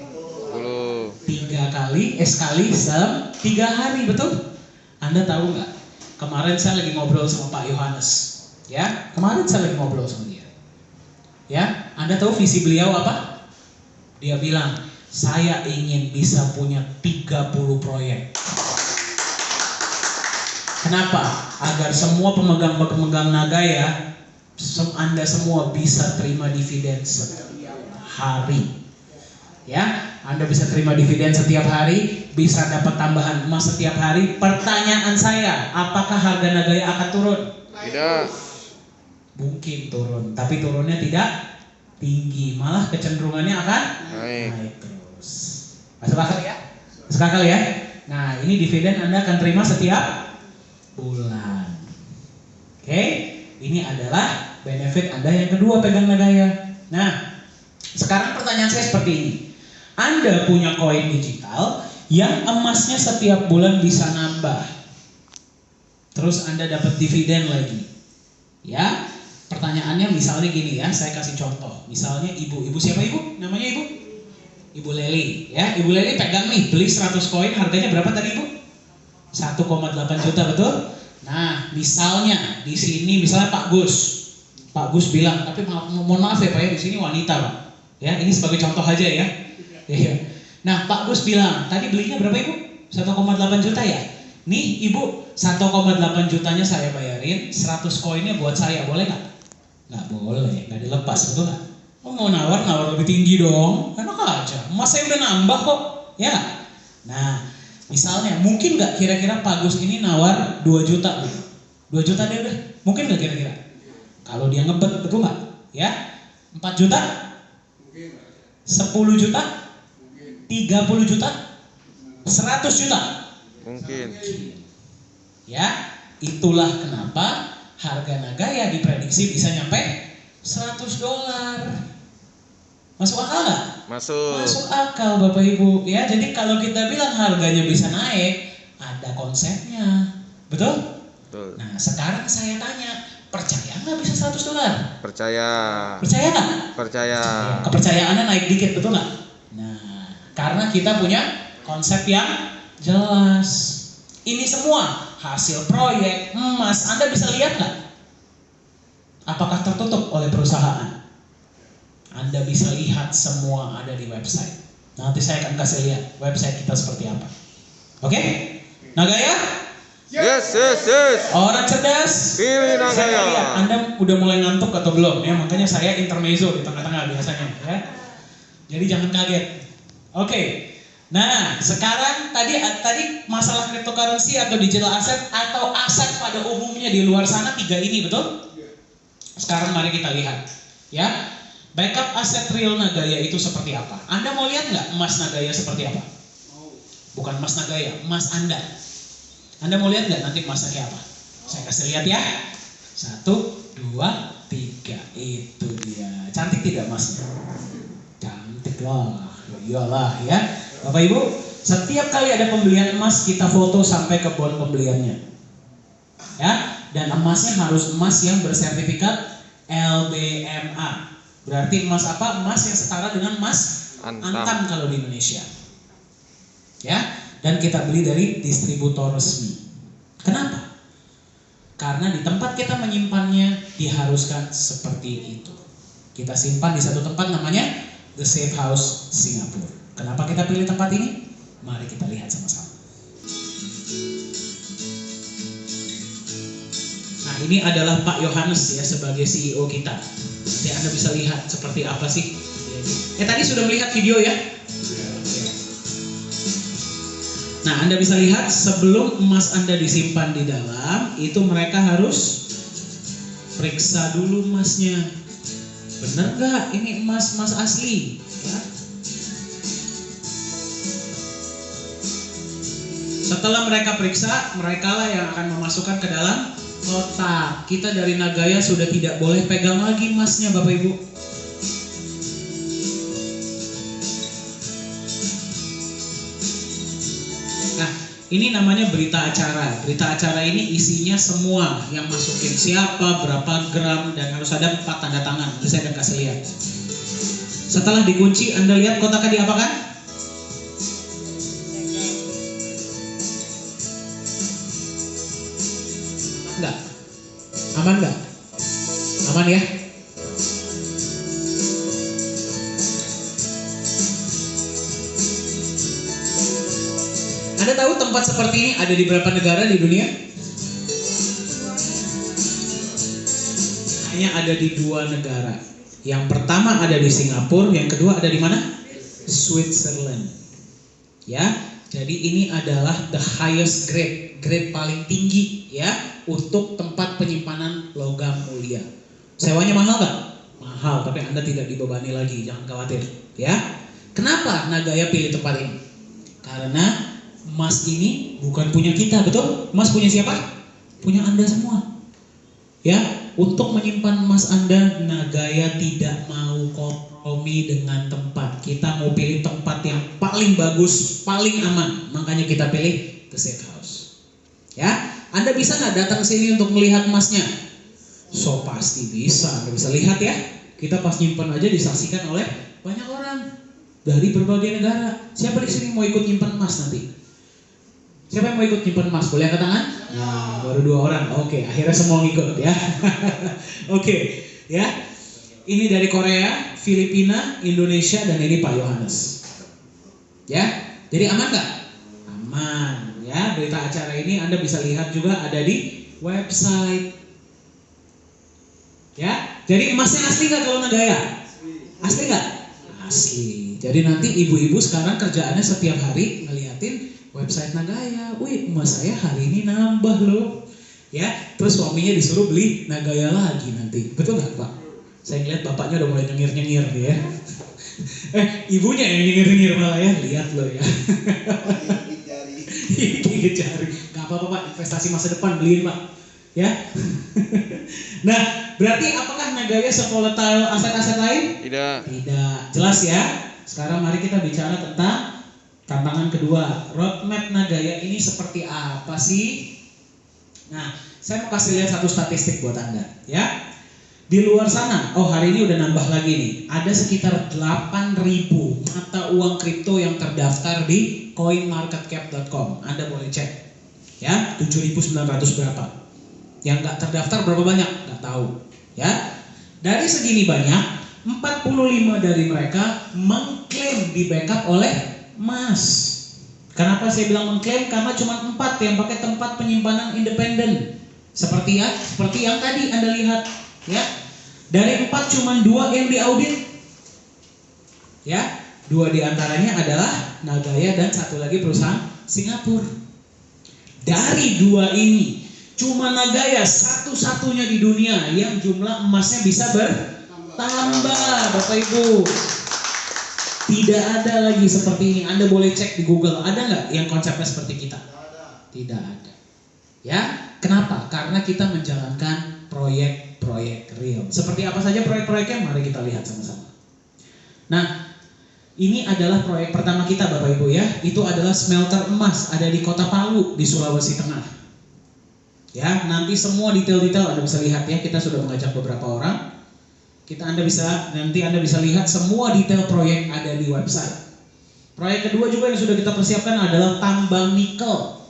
10. 3 kali, sekali dalam 3 hari, betul? Anda tahu nggak? Kemarin saya lagi ngobrol sama Pak Yohanes. Ya, kemarin saya lagi ngobrol sama dia. Ya, Anda tahu visi beliau apa? Dia bilang, saya ingin bisa punya 30 proyek. Kenapa? Agar semua pemegang Nagaya, Anda semua bisa terima dividen setiap hari. Ya, Anda bisa terima dividen setiap hari, bisa dapat tambahan emas setiap hari. Pertanyaan saya, apakah harga Nagaya akan turun? Tidak. Mungkin turun, tapi turunnya tidak tinggi, malah kecenderungannya akan naik terus. Masuk akal ya? Masuk akal ya? Nah, ini dividen Anda akan terima setiap bulan. Oke, ini adalah benefit Anda yang kedua pegang Nagaya. Nah, sekarang pertanyaan saya seperti ini. Anda punya koin digital yang emasnya setiap bulan bisa nambah. Terus Anda dapat dividen lagi. Ya, pertanyaannya misalnya gini ya, saya kasih contoh. Misalnya ibu siapa ibu? Namanya ibu? Ibu Leli. Ya, Ibu Leli pegang nih, beli 100 koin, harganya berapa tadi ibu? 1,8 juta, betul? Nah, misalnya di sini misalnya Pak Gus bilang, tapi mohon maaf ya Pak ya, di sini wanita Pak. Ya, ini sebagai contoh aja ya. Iya. Nah, Pak Gus bilang, tadi belinya berapa ibu? 1,8 juta ya? Nih ibu, 1,8 jutanya saya bayarin, 100 koinnya buat saya, boleh nggak? Nggak boleh, nggak dilepas, betul nggak? Oh, mau nawar lebih tinggi dong, enak aja. Emas saya udah nambah kok, ya. Nah, misalnya, mungkin nggak kira-kira Pak Gus ini nawar 2 juta, Bu? 2 juta deh udah, mungkin nggak kira-kira? Kalau dia ngebet, betul nggak? Ya, 4 juta? 10 juta? 30 juta? 100 juta? Mungkin. Ya, itulah kenapa harga Nagaya diprediksi bisa nyampe $100. Masuk akal nggak? Masuk. Masuk akal Bapak Ibu. Ya, jadi kalau kita bilang harganya bisa naik, ada konsepnya, betul? Betul. Nah, sekarang saya tanya, percaya nggak bisa $100? Percaya. Percaya nggak? Percaya. Kepercayaannya naik dikit, betul nggak? Nah, karena kita punya konsep yang jelas. Ini semua hasil proyek emas. Anda bisa lihat nggak? Apakah tertutup oleh perusahaan? Anda bisa lihat semua ada di website. Nanti saya akan kasih lihat website kita seperti apa. Oke? Nagaya? Yes. Orang cerdas? Pilih Nagaya. Saya lihat Anda udah mulai ngantuk atau belum ya, makanya saya intermezzo di tengah-tengah biasanya ya. Jadi jangan kaget. Oke. Nah, sekarang tadi masalah cryptocurrency atau digital asset atau aset pada umumnya di luar sana 3 ini, betul? Sekarang mari kita lihat ya. Backup aset real Nagaya itu seperti apa? Anda mau lihat nggak emas Nagaya seperti apa? Bukan emas Nagaya, emas Anda. Anda mau lihat nggak nanti emasnya kayak apa? Saya kasih lihat ya. 1, 2, 3. Itu dia. Cantik tidak emasnya? Cantik lah. Iyalah ya. Bapak Ibu, setiap kali ada pembelian emas kita foto sampai ke bon pembeliannya. Ya, dan emasnya harus emas yang bersertifikat LBMA. Berarti emas apa? Emas yang setara dengan emas antam kalau di Indonesia. Ya, dan kita beli dari distributor resmi. Kenapa? Karena di tempat kita menyimpannya diharuskan seperti itu. Kita simpan di satu tempat namanya The Safe House Singapura. Kenapa kita pilih tempat ini? Mari kita lihat sama-sama. Nah, ini adalah Pak Yohanes ya sebagai CEO kita. Nanti Anda bisa lihat seperti apa sih. Tadi sudah melihat video ya? Nah, Anda bisa lihat sebelum emas Anda disimpan di dalam, itu mereka harus periksa dulu emasnya. Benar nggak ini emas asli? Ya. Setelah mereka periksa, merekalah yang akan memasukkan ke dalam kotak. Kita dari Nagaya sudah tidak boleh pegang lagi emasnya, Bapak Ibu. Nah, ini namanya berita acara. Berita acara ini isinya semua yang masukin siapa, berapa gram, dan harus ada 4 tanda tangan. Nanti saya akan kasih lihat. Setelah dikunci, Anda lihat kotaknya diapakan? Anda tahu tempat seperti ini ada di berapa negara di dunia? Hanya ada di 2 negara. Yang pertama ada di Singapura, yang kedua ada di mana? Switzerland. Ya, jadi ini adalah the highest grade paling tinggi ya untuk tempat penyimpanan logam mulia. Sewanya mahal nggak? Mahal, tapi Anda tidak dibebani lagi, jangan khawatir. Ya, kenapa Nagaya pilih tempat ini? Karena emas ini bukan punya kita, betul? Emas punya siapa? Punya Anda semua. Ya, untuk menyimpan emas Anda, Nagaya tidak mau kompromi dengan tempat. Kita mau pilih tempat yang paling bagus, paling aman. Makanya kita pilih The Safe House. Ya, Anda bisa nggak datang sini untuk melihat emasnya? So pasti bisa. Anda bisa lihat ya. Kita pas nyimpan aja disaksikan oleh banyak orang dari berbagai negara. Siapa di sini mau ikut nyimpan emas nanti? Siapa yang mau ikut nyimpan emas? Boleh angkat tangan? Nah, baru 2 orang. Oke, akhirnya semua ngikut ya. Oke, ya. Ini dari Korea, Filipina, Indonesia, dan ini Pak Yohanes. Ya, jadi aman nggak? Aman. Ya, berita acara ini Anda bisa lihat juga ada di website. Ya, jadi emasnya asli nggak kalau Nagaya? Asli nggak? Asli. Jadi nanti ibu-ibu sekarang kerjaannya setiap hari ngeliatin website Nagaya. Wih, emas saya hari ini nambah loh. Ya, terus suaminya disuruh beli Nagaya lagi nanti. Betul nggak Pak? Saya ngeliat bapaknya udah mulai nyengir-nyengir ya. Ibunya yang nyengir-nyengir malah ya. Lihat loh ya. Gigit jari. Gak apa-apa Pak, investasi masa depan beliin Pak. Ya. Nah, berarti apakah Nagaya se-volatile aset-aset lain? Tidak. Tidak. Jelas ya. Sekarang mari kita bicara tentang tantangan kedua. Roadmap Nagaya ini seperti apa sih? Nah, saya mau kasih lihat satu statistik buat Anda ya. Di luar sana, hari ini udah nambah lagi nih. Ada sekitar 8.000 mata uang kripto yang terdaftar di coinmarketcap.com. Anda boleh cek. Ya, 7.900 berapa. Yang nggak terdaftar berapa banyak? Nggak tahu. Ya, dari segini banyak, 45 dari mereka mengklaim di backup oleh emas. Kenapa saya bilang mengklaim? Karena cuma 4 yang pakai tempat penyimpanan independen. Seperti yang tadi Anda lihat. Ya, dari 4 cuma 2 yang diaudit. Ya, 2 diantaranya adalah Nagaya dan 1 lagi perusahaan Singapura. Dari 2 ini, cuma Nagaya satu-satunya di dunia yang jumlah emasnya bisa bertambah, Bapak Ibu. Tidak ada lagi seperti ini. Anda boleh cek di Google. Ada nggak yang konsepnya seperti kita? Tidak ada. Ya, kenapa? Karena kita menjalankan proyek-proyek real. Seperti apa saja proyek-proyeknya? Mari kita lihat sama-sama. Nah, ini adalah proyek pertama kita Bapak Ibu ya. Itu adalah smelter emas ada di Kota Palu di Sulawesi Tengah. Ya, nanti semua detail-detail Anda bisa lihat ya. Kita sudah mengajak beberapa orang. Nanti Anda bisa lihat semua detail proyek ada di website. Proyek kedua juga yang sudah kita persiapkan adalah tambang nikel.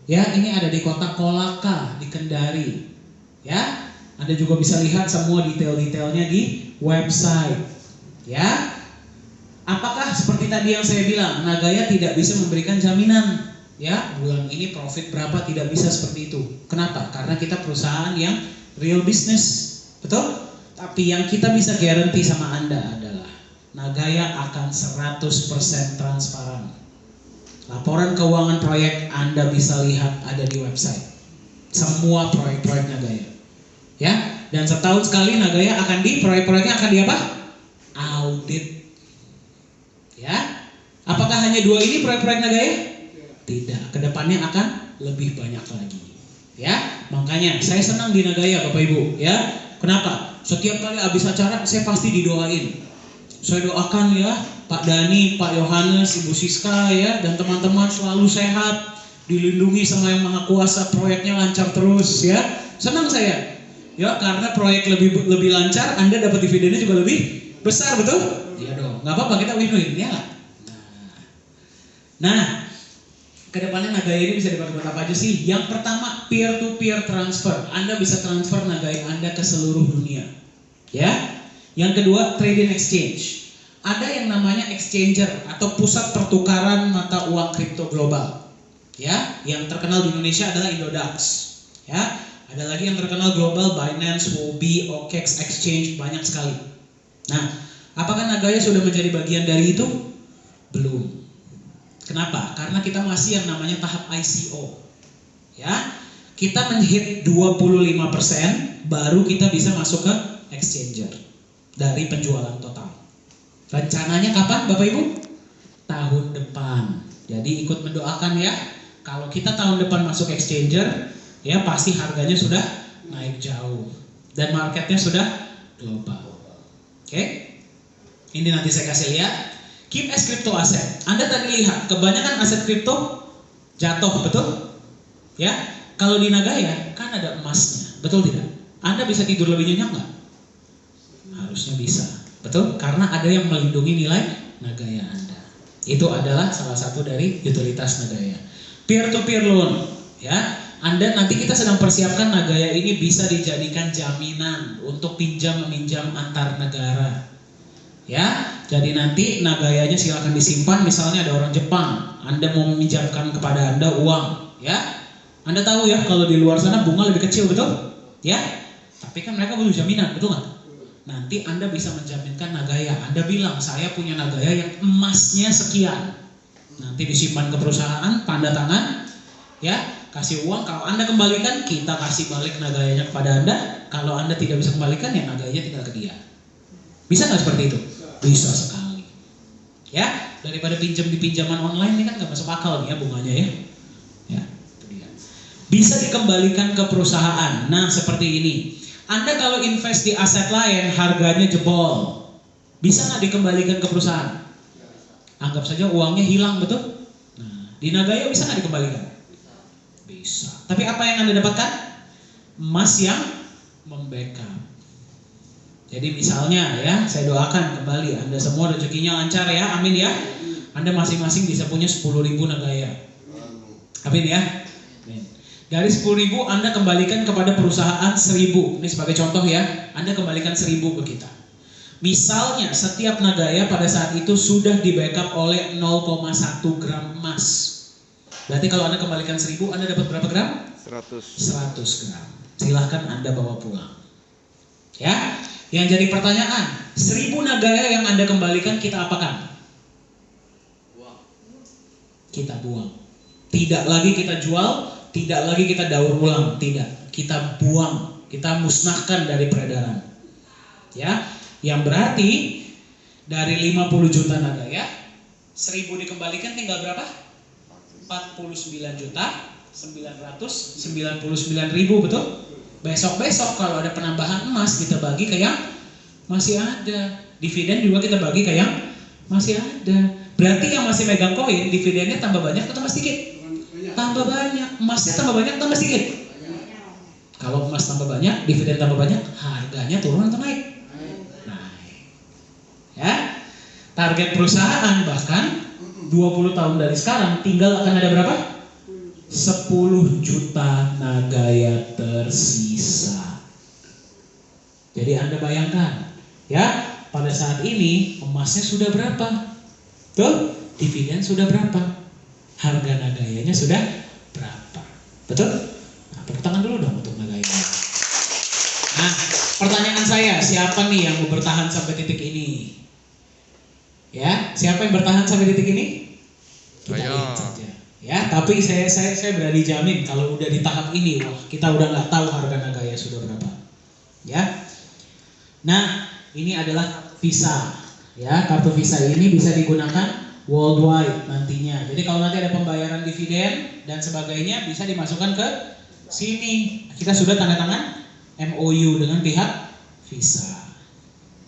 Ya, ini ada di Kota Kolaka di Kendari. Ya, Anda juga bisa lihat semua detail-detailnya di website. Ya, apakah seperti tadi yang saya bilang, Nagaya tidak bisa memberikan jaminan, ya, bulan ini profit berapa, tidak bisa seperti itu. Kenapa? Karena kita perusahaan yang real business, betul? Tapi yang kita bisa guarantee sama Anda adalah Nagaya akan 100% transparan. Laporan keuangan proyek Anda bisa lihat ada di website. Semua proyek-proyek Nagaya. Ya, dan setahun sekali Nagaya akan proyek-proyeknya akan di apa? Audit. Ya. Apakah hanya 2 ini proyek-proyek Nagaya? Tidak. Kedepannya akan lebih banyak lagi. Ya, makanya saya senang di Nagaya Bapak Ibu. Ya, kenapa? Setiap kali habis acara saya pasti didoain. Saya doakan ya Pak Dani, Pak Yohanes, Ibu Siska ya, dan teman-teman selalu sehat, dilindungi sama Yang Maha Kuasa, proyeknya lancar terus ya. Senang saya. Ya, karena proyek lebih lancar, Anda dapat dividennya juga lebih besar, betul? Iya dong. Nggak apa-apa, kita win-win ya. Nah, kedepannya Nagaya ini bisa dibuat apa aja sih? Yang pertama, peer-to-peer transfer. Anda bisa transfer Nagaya Anda ke seluruh dunia. Ya. Yang kedua, trade and exchange. Ada yang namanya exchanger atau pusat pertukaran mata uang kripto global. Ya, yang terkenal di Indonesia adalah Indodax. Ya, ada lagi yang terkenal global, Binance, Huobi, OKX, Exchange, banyak sekali. Nah, apakah Nagaya sudah menjadi bagian dari itu? Belum. Kenapa? Karena kita masih yang namanya tahap ICO. Ya, kita menghit 25%, baru kita bisa masuk ke exchanger dari penjualan total. Rencananya kapan, Bapak Ibu? Tahun depan. Jadi ikut mendoakan ya. Kalau kita tahun depan masuk exchanger, ya pasti harganya sudah naik jauh dan marketnya sudah global. Oke? Ini nanti saya kasih lihat. Keep as crypto asset. Anda tadi lihat kebanyakan aset kripto jatuh, betul? Ya. Kalau di Nagaya kan ada emasnya, betul tidak? Anda bisa tidur lebih nyenyak nggak? Harusnya bisa, betul? Karena ada yang melindungi nilai Nagaya Anda. Itu adalah salah satu dari utilitas Nagaya. Peer-to-peer loan, ya. Anda nanti kita sedang persiapkan Nagaya ini bisa dijadikan jaminan untuk pinjam-meminjam antar negara. Ya, jadi nanti Nagayanya silakan disimpan. Misalnya ada orang Jepang, Anda mau meminjamkan kepada Anda uang, ya. Anda tahu ya kalau di luar sana bunga lebih kecil, betul? Ya. Tapi kan mereka butuh jaminan, betul nggak? Nanti Anda bisa menjaminkan Nagaya. Anda bilang saya punya Nagaya yang emasnya sekian. Nanti disimpan ke perusahaan, tanda tangan, ya, kasih uang. Kalau Anda kembalikan, kita kasih balik Nagayanya kepada Anda. Kalau Anda tidak bisa kembalikan, ya Nagayanya tinggal ke dia. Bisa nggak seperti itu? Bisa sekali. Ya, daripada pinjam di pinjaman online ini kan nggak masuk akal nih ya bunganya ya. Ya, itu dia. Bisa dikembalikan ke perusahaan. Nah, seperti ini. Anda kalau invest di aset lain, harganya jebol. Bisa nggak dikembalikan ke perusahaan? Anggap saja uangnya hilang, betul? Nah, di Nagaya bisa nggak dikembalikan? Bisa. Tapi apa yang Anda dapatkan? Emas yang membackup. Jadi misalnya ya, saya doakan kembali Anda semua rezekinya lancar ya, amin ya. Anda masing-masing bisa punya 10.000 Nagaya. Amin ya. Amin. Dari 10.000 Anda kembalikan kepada perusahaan 1.000. Ini sebagai contoh ya, Anda kembalikan 1.000 ke kita. Misalnya setiap Nagaya pada saat itu sudah di backup oleh 0,1 gram emas. Berarti kalau Anda kembalikan 1.000, Anda dapat berapa gram? 100. 100 gram. Silahkan Anda bawa pulang. Ya, yang jadi pertanyaan, 1.000 Nagaya yang Anda kembalikan kita apakan? Kita buang. Tidak lagi kita jual, tidak lagi kita daur ulang, tidak. Kita buang, kita musnahkan dari peredaran. Ya, yang berarti dari 50 juta Nagaya, 1.000 dikembalikan tinggal berapa? 49.999.000, betul? Besok-besok kalau ada penambahan emas kita bagi ke yang masih ada. Dividen juga kita bagi ke yang masih ada. Berarti yang masih megang koin, dividennya tambah banyak atau tambah sedikit? Tambah banyak. Emasnya tambah banyak, tambah sedikit? Kalau emas tambah banyak, dividen tambah banyak, harganya turun atau naik? Naik. Ya. Target perusahaan bahkan 20 tahun dari sekarang tinggal akan ada berapa? 10 juta Nagaya tersisa. Jadi Anda bayangkan, ya, pada saat ini emasnya sudah berapa? Tuh, dividen sudah berapa? Harga Nagayanya sudah berapa? Betul? Nah, tepuk tangan dulu dong untuk Nagaya. Nah, pertanyaan saya, siapa nih yang mau bertahan sampai titik ini? Ya, siapa yang bertahan sampai titik ini? Kita lihat saja. Ya, tapi saya berani jamin kalau udah di tahap ini, wah, kita udah nggak tahu harga Nagaya sudah berapa. Ya. Nah, ini adalah Visa. Ya, kartu Visa ini bisa digunakan worldwide nantinya. Jadi kalau nanti ada pembayaran dividen dan sebagainya bisa dimasukkan ke sini. Kita sudah tanda tangan MOU dengan pihak Visa.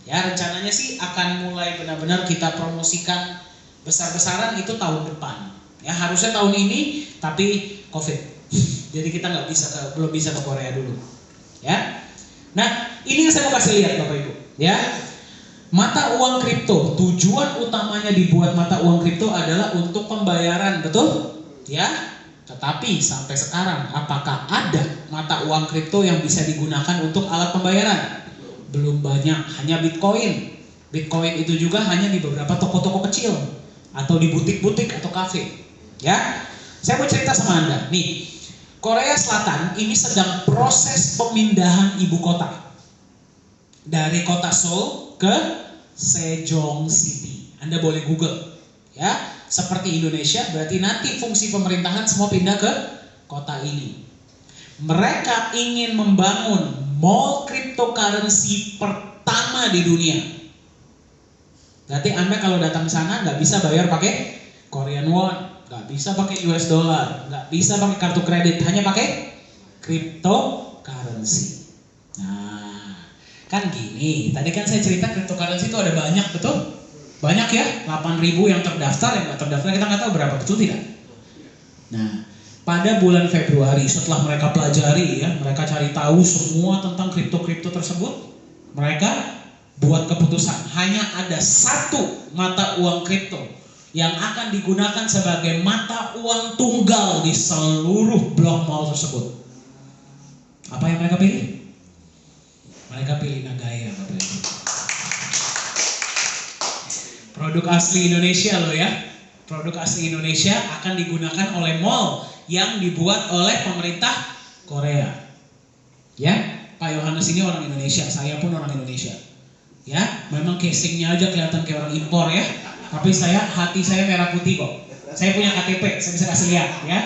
Ya, rencananya sih akan mulai benar-benar kita promosikan besar-besaran itu tahun depan. Ya, harusnya tahun ini, tapi COVID. Jadi kita belum bisa ke Korea dulu. Ya. Nah, ini yang saya mau kasih lihat Bapak Ibu. Ya. Mata uang kripto, tujuan utamanya dibuat mata uang kripto adalah untuk pembayaran, betul? Ya. Tetapi sampai sekarang apakah ada mata uang kripto yang bisa digunakan untuk alat pembayaran? Belum banyak, hanya Bitcoin. Bitcoin itu juga hanya di beberapa toko-toko kecil atau di butik-butik atau kafe. Ya. Saya mau cerita sama Anda. Nih, Korea Selatan ini sedang proses pemindahan ibu kota. Dari kota Seoul ke Sejong City. Anda boleh Google. Ya, seperti Indonesia, berarti nanti fungsi pemerintahan semua pindah ke kota ini. Mereka ingin membangun mall cryptocurrency pertama di dunia. Berarti Anda kalau datang ke sana nggak bisa bayar pakai Korean won, nggak bisa pakai US dollar, nggak bisa pakai kartu kredit, hanya pakai cryptocurrency. Nah, kan gini, tadi kan saya cerita cryptocurrency itu ada banyak, betul? Banyak ya, 8.000 yang terdaftar, yang nggak terdaftar kita nggak tahu berapa, betul tidak? Nah, pada bulan Februari setelah mereka pelajari ya, mereka cari tahu semua tentang kripto-kripto tersebut, mereka buat keputusan hanya ada satu mata uang kripto yang akan digunakan sebagai mata uang tunggal di seluruh blok mall tersebut. Apa yang mereka pilih? Mereka pilih Nagaya, Bapak Ibu. Produk asli Indonesia loh ya. Produk asli Indonesia akan digunakan oleh mall yang dibuat oleh pemerintah Korea. Ya, Pak Yohanes ini orang Indonesia, saya pun orang Indonesia. Ya, memang casingnya aja kelihatan kayak orang impor ya. Tapi hati saya merah putih kok. Saya punya KTP, saya bisa kasih lihat ya.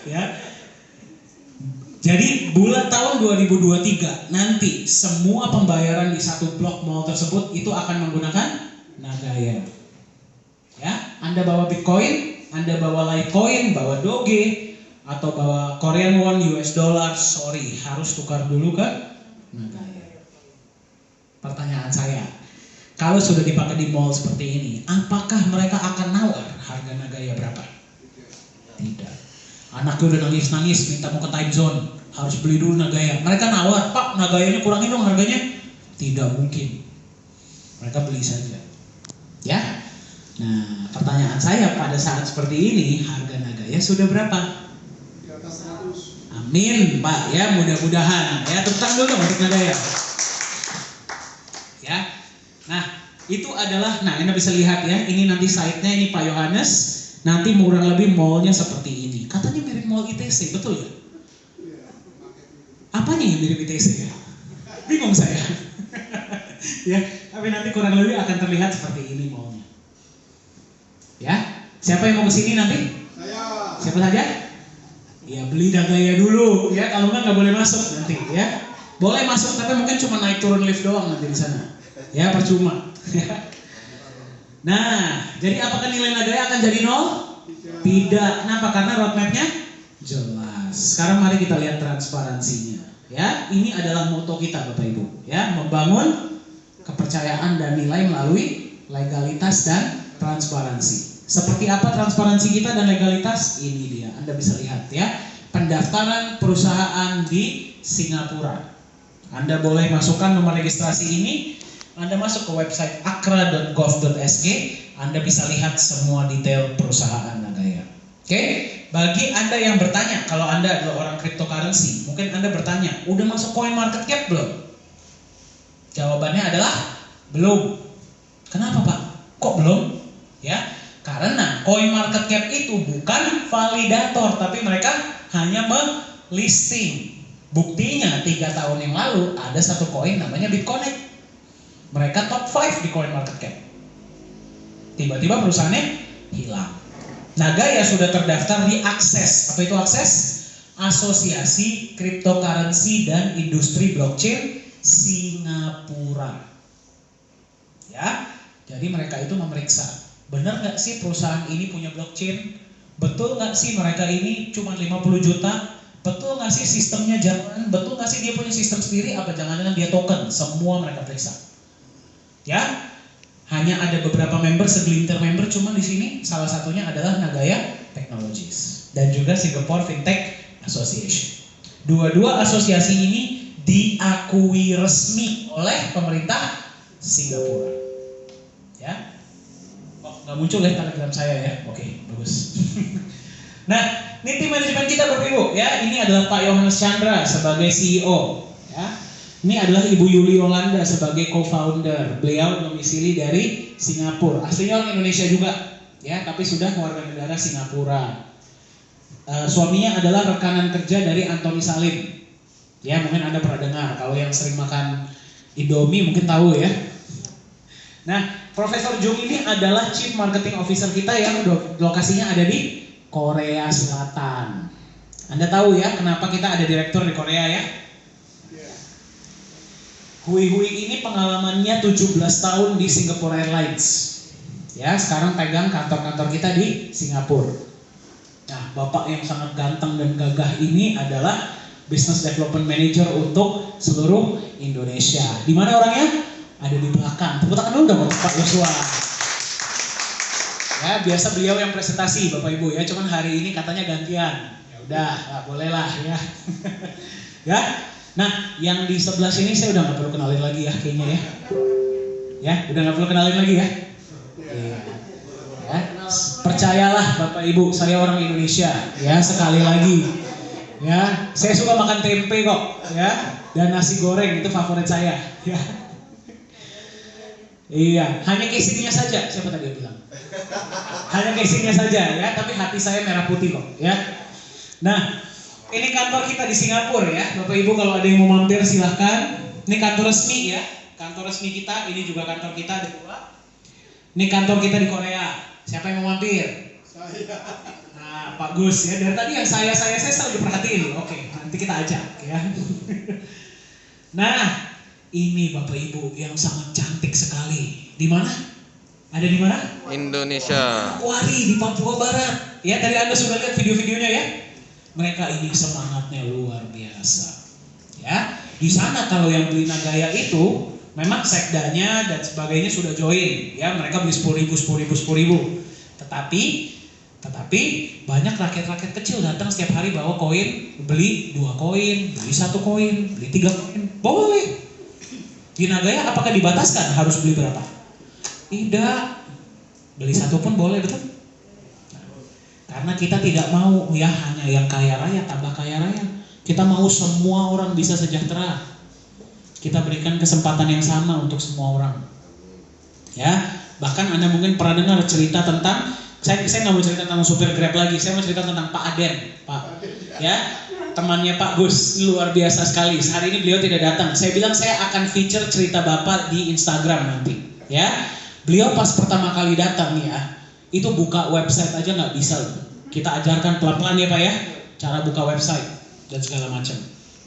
Ya. Jadi bulan tahun 2023 nanti semua pembayaran di satu blok mall tersebut itu akan menggunakan Nagaya. Ya, Anda bawa Bitcoin, Anda bawa Litecoin, bawa Doge, atau bawa Korean won, US dollar, sorry, harus tukar dulu ke Nagaya. Pertanyaan saya, kalau sudah dipakai di mall seperti ini, apakah mereka akan nawar harga Nagaya berapa? Tidak. Anaknya udah nangis-nangis minta mau ke time zone, harus beli dulu Nagaya. Mereka nawar, Pak, Nagayanya kurangin dong harganya. Tidak mungkin. Mereka beli saja. Ya. Nah, pertanyaan saya pada saat seperti ini, harga Nagaya sudah berapa? Di atas 100. Amin, Pak, ya, mudah-mudahan. Ya, tepuk tangan dulu untuk Nagaya. Ya. Nah, itu adalah, nah Anda bisa lihat ya, ini nanti site-nya, ini Pak Yohanes, nanti kurang lebih mall-nya seperti ini. Katanya mirip mall ITC, betul ya? Apanya yang mirip ITC ya? Bingung saya. Ya, tapi nanti kurang lebih akan terlihat seperti ini mall-nya. Ya, siapa yang mau kesini nanti? Saya. Siapa saja? Ya, beli Nagaya dulu, ya, kalau nggak boleh masuk nanti, ya. Boleh masuk, tapi mungkin cuma naik turun lift doang nanti di sana. Ya, percuma. Nah, jadi apakah nilai Nagaya akan jadi 0? Tidak. Kenapa? Karena roadmap-nya jelas. Sekarang mari kita lihat transparansinya. Ya, ini adalah moto kita, Bapak Ibu. Ya, membangun kepercayaan dan nilai melalui legalitas dan transparansi. Seperti apa transparansi kita dan legalitas? Ini dia. Anda bisa lihat ya. Pendaftaran perusahaan di Singapura. Anda boleh masukkan nomor registrasi ini. Anda masuk ke website akra.gov.sg, Anda bisa lihat semua detail perusahaan Nagaya. Oke, bagi Anda yang bertanya, kalau Anda adalah orang cryptocurrency, mungkin Anda bertanya, udah masuk CoinMarketCap belum? Jawabannya adalah belum. Kenapa Pak? Kok belum? Ya, karena CoinMarketCap itu bukan validator, tapi mereka hanya melisting. Buktinya 3 tahun yang lalu ada satu koin namanya BitConnect. Mereka top 5 di CoinMarketCap. Tiba-tiba perusahaannya hilang. Nagaya sudah terdaftar di Akses. Apa itu Akses? Asosiasi Cryptocurrency dan Industri Blockchain Singapura. Ya, jadi mereka itu memeriksa. Benar nggak sih perusahaan ini punya blockchain? Betul nggak sih mereka ini cuma 50 juta? Betul nggak sih sistemnya jalan? Betul nggak sih dia punya sistem sendiri? Apa jangan-jangan dia token? Semua mereka periksa. Ya, hanya ada beberapa member, segelintir member cuma di sini. Salah satunya adalah Nagaya Technologies dan juga Singapore Fintech Association. Dua-dua asosiasi ini diakui resmi oleh pemerintah Singapura. Ya, oh, nggak muncul ya telegram saya ya? Oke, bagus. Nah, ini tim manajemen kita Bapak Ibu ya. Ini adalah Pak Yohanes Chandra sebagai CEO. Ya. Ini adalah Ibu Yuli Yolanda sebagai co-founder. Beliau domisili dari Singapura. Aslinya orang Indonesia juga. ya, tapi sudah warga negara Singapura. Suaminya adalah rekanan kerja dari Anthony Salim. Ya, mungkin Anda pernah dengar. Kalau yang sering makan Indomie mungkin tahu ya. Nah, Profesor Jung ini adalah Chief Marketing Officer kita yang lokasinya ada di Korea Selatan. Anda tahu ya kenapa kita ada direktur di Korea ya? Hui ini pengalamannya 17 tahun di Singapore Airlines. Ya, sekarang pegang kantor-kantor kita di Singapura. Nah, bapak yang sangat ganteng dan gagah ini adalah Business Development Manager untuk seluruh Indonesia. Di mana orangnya? Ada di belakang. Tepuk tangan dulu dong Pak Yosua. Ya, biasa beliau yang presentasi Bapak Ibu ya, cuman hari ini katanya gantian. Ya udah, bolehlah ya. Ya. Nah, yang di sebelah sini saya udah nggak perlu kenalin lagi ya kayaknya ya. Ya, udah nggak perlu kenalin lagi ya. Iya. Ya, percayalah Bapak Ibu, saya orang Indonesia ya, sekali lagi ya, saya suka makan tempe kok ya, dan nasi goreng itu favorit saya ya. Iya, hanya casingnya saja, siapa tadi yang bilang? Hanya casingnya saja ya, tapi hati saya merah putih kok ya. Nah, ini kantor kita di Singapura ya, Bapak Ibu kalau ada yang mau mampir silahkan. Ini kantor resmi ya, kantor resmi kita, ini juga kantor kita ada dua. Ini kantor kita di Korea. Siapa yang mau mampir? Saya. Nah, Pak Gus ya. Dari tadi yang saya selalu diperhatiin. Oke, nanti kita ajak ya. Nah, ini Bapak Ibu yang sangat cantik sekali. Di mana? Ada di mana? Indonesia. Wari di Papua Barat. Ya, tadi Anda sudah lihat video-videonya ya. Mereka ini semangatnya luar biasa. Ya, di sana kalau yang beli Nagaya itu memang sekdanya dan sebagainya sudah join, ya mereka beli 10.000. Tetapi banyak rakyat-rakyat kecil datang setiap hari bawa koin, beli 2 koin, beli 1 koin, beli 3 koin, boleh. Di Nagaya apakah dibataskan harus beli berapa? Tidak, beli 1 pun boleh betul. Karena kita tidak mau ya hanya yang kaya raya tambah kaya raya. Kita mau semua orang bisa sejahtera. Kita berikan kesempatan yang sama untuk semua orang. Ya, bahkan Anda mungkin pernah dengar cerita tentang saya nggak mau cerita tentang supir Grab lagi, saya mau cerita tentang Pak Aden, Pak. Ya, temannya Pak Gus, luar biasa sekali. Hari ini beliau tidak datang. Saya bilang saya akan feature cerita Bapak di Instagram nanti. Ya, beliau pas pertama kali datang ya, itu buka website aja nggak bisa. Kita ajarkan pelan-pelan ya Pak ya, cara buka website dan segala macam.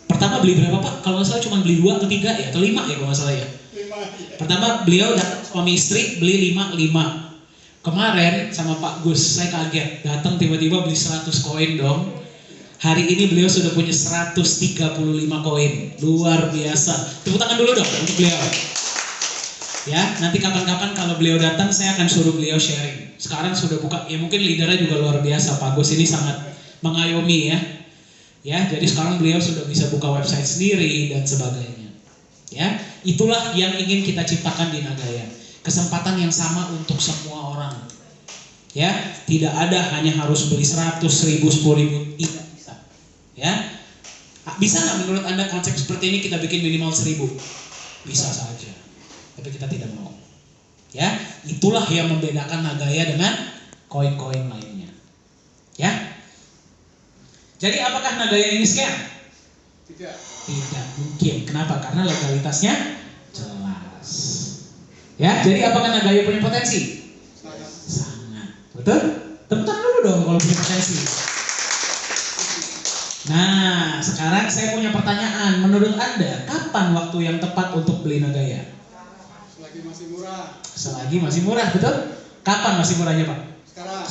Pertama beli berapa Pak? Kalau nggak salah cuma beli 2 atau 3 ya, atau 5 ya kalau nggak salah ya. Pertama beliau datang suami istri beli 5. Kemarin sama Pak Gus saya kaget, datang tiba-tiba beli 100 koin dong. Hari ini beliau sudah punya 135 koin, luar biasa. Tepuk tangan dulu dong untuk beliau. Ya, nanti kapan-kapan kalau beliau datang saya akan suruh beliau sharing. Sekarang sudah buka, ya mungkin leadernya juga luar biasa. Pak Gus ini sangat mengayomi ya. Ya, jadi sekarang beliau sudah bisa buka website sendiri dan sebagainya. Ya, itulah yang ingin kita ciptakan di Nagaya. Kesempatan yang sama untuk semua orang. Ya, tidak ada hanya harus beli 100, 1000, 10.000, tidak bisa. Ya, bisa nggak menurut Anda konsep seperti ini kita bikin minimal 1000? Bisa saja, tapi kita tidak mau. Ya, itulah yang membedakan Nagaya dengan koin-koin lainnya. Ya. Jadi apakah Nagaya ini scam? Tidak. Tidak mungkin. Kenapa? Karena legalitasnya jelas. Ya, jadi apakah Nagaya punya potensi? Sangat. Betul? Tepuk tangan dulu dong kalau punya potensi. Nah, sekarang saya punya pertanyaan. Menurut Anda, kapan waktu yang tepat untuk beli Nagaya? Selagi masih murah. Selagi masih murah, betul? Kapan masih murahnya Pak? Sekarang.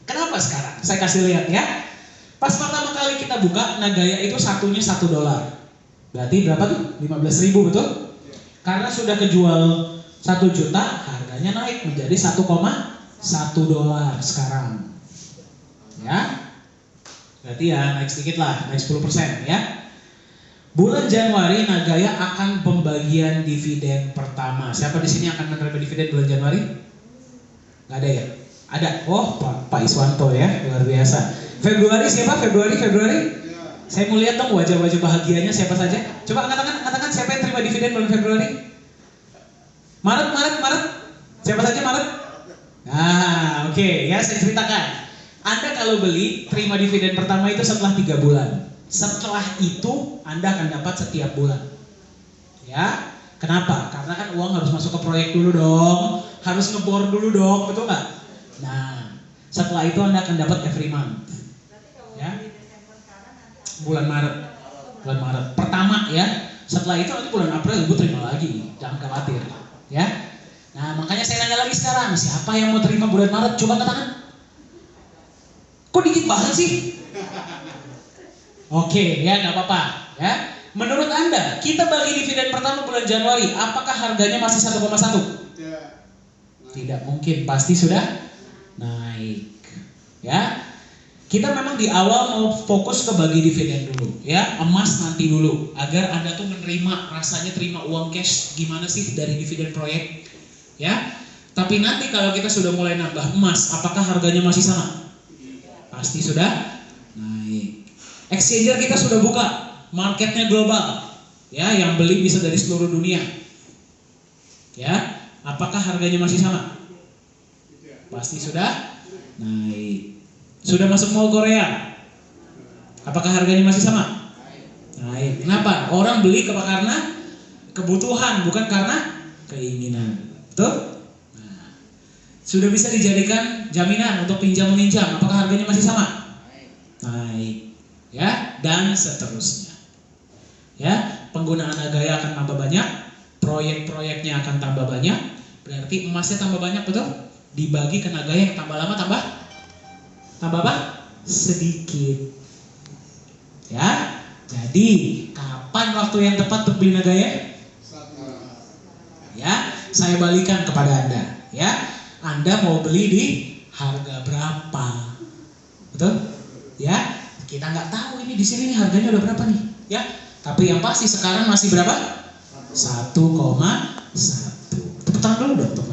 Kenapa sekarang? Saya kasih lihat ya. Pas pertama kali kita buka, Nagaya itu satunya $1. Berarti berapa tuh? 15.000 betul? Karena sudah kejual 1 juta, harganya naik menjadi $1,1 sekarang. Ya. Berarti ya naik sedikit lah, naik 10% ya. Bulan Januari Nagaya akan pembagian dividen pertama. Siapa di sini akan menerima dividen bulan Januari? Gak ada ya? Ada. Oh, Pak Iswanto ya, luar biasa. Februari siapa? Februari? Ya. Saya mau lihat dong wajah-wajah bahagianya siapa saja. Coba katakan siapa yang terima dividen bulan Februari? Maret. Siapa saja Maret? Nah, oke. Oke, ya saya ceritakan. Anda kalau beli, terima dividen pertama itu setelah 3 bulan. Setelah itu Anda akan dapat setiap bulan. Ya, kenapa? Karena kan uang harus masuk ke proyek dulu dong, harus ngebor dulu dong, betul nggak? Nah, setelah itu Anda akan dapat every month. Ya, bulan Maret, pertama ya. Setelah itu nanti bulan April Ibu terima lagi, jangan khawatir. Ya, nah makanya saya nanya lagi sekarang, siapa yang mau terima bulan Maret? Coba katakan. Kok dikit banget sih? Oke, ya nggak apa-apa. Ya, menurut Anda, kita bagi dividen pertama bulan Januari, apakah harganya masih 1,1? Tidak. Tidak mungkin, pasti sudah naik. Ya, kita memang di awal mau fokus ke bagi dividen dulu, ya, emas nanti dulu, agar Anda tuh menerima, rasanya terima uang cash gimana sih dari dividen proyek, ya. Tapi nanti kalau kita sudah mulai nambah emas, apakah harganya masih sama? Pasti sudah naik. Exchanger kita sudah buka, marketnya global, ya, yang beli bisa dari seluruh dunia, ya. Apakah harganya masih sama? Pasti sudah naik. Sudah masuk mall Korea, apakah harganya masih sama? Naik. Kenapa? Orang beli karena kebutuhan, bukan karena keinginan. Betul? Nah, sudah bisa dijadikan jaminan untuk pinjam-meminjam, apakah harganya masih sama? Naik. Ya, dan seterusnya. Ya, penggunaan Agaya akan tambah banyak, proyek-proyeknya akan tambah banyak, berarti emasnya tambah banyak, betul? Dibagi ke Agaya yang tambah lama tambah apa? Sedikit. Ya, jadi kapan waktu yang tepat untuk beli Agaya? Ya, saya balikan kepada Anda. Ya, Anda mau beli di harga berapa? Betul? Ya, kita nggak tahu ini di sini nih harganya udah berapa nih. Ya, tapi yang pasti sekarang masih berapa? 1,1. Tepuk tangan dulu dong.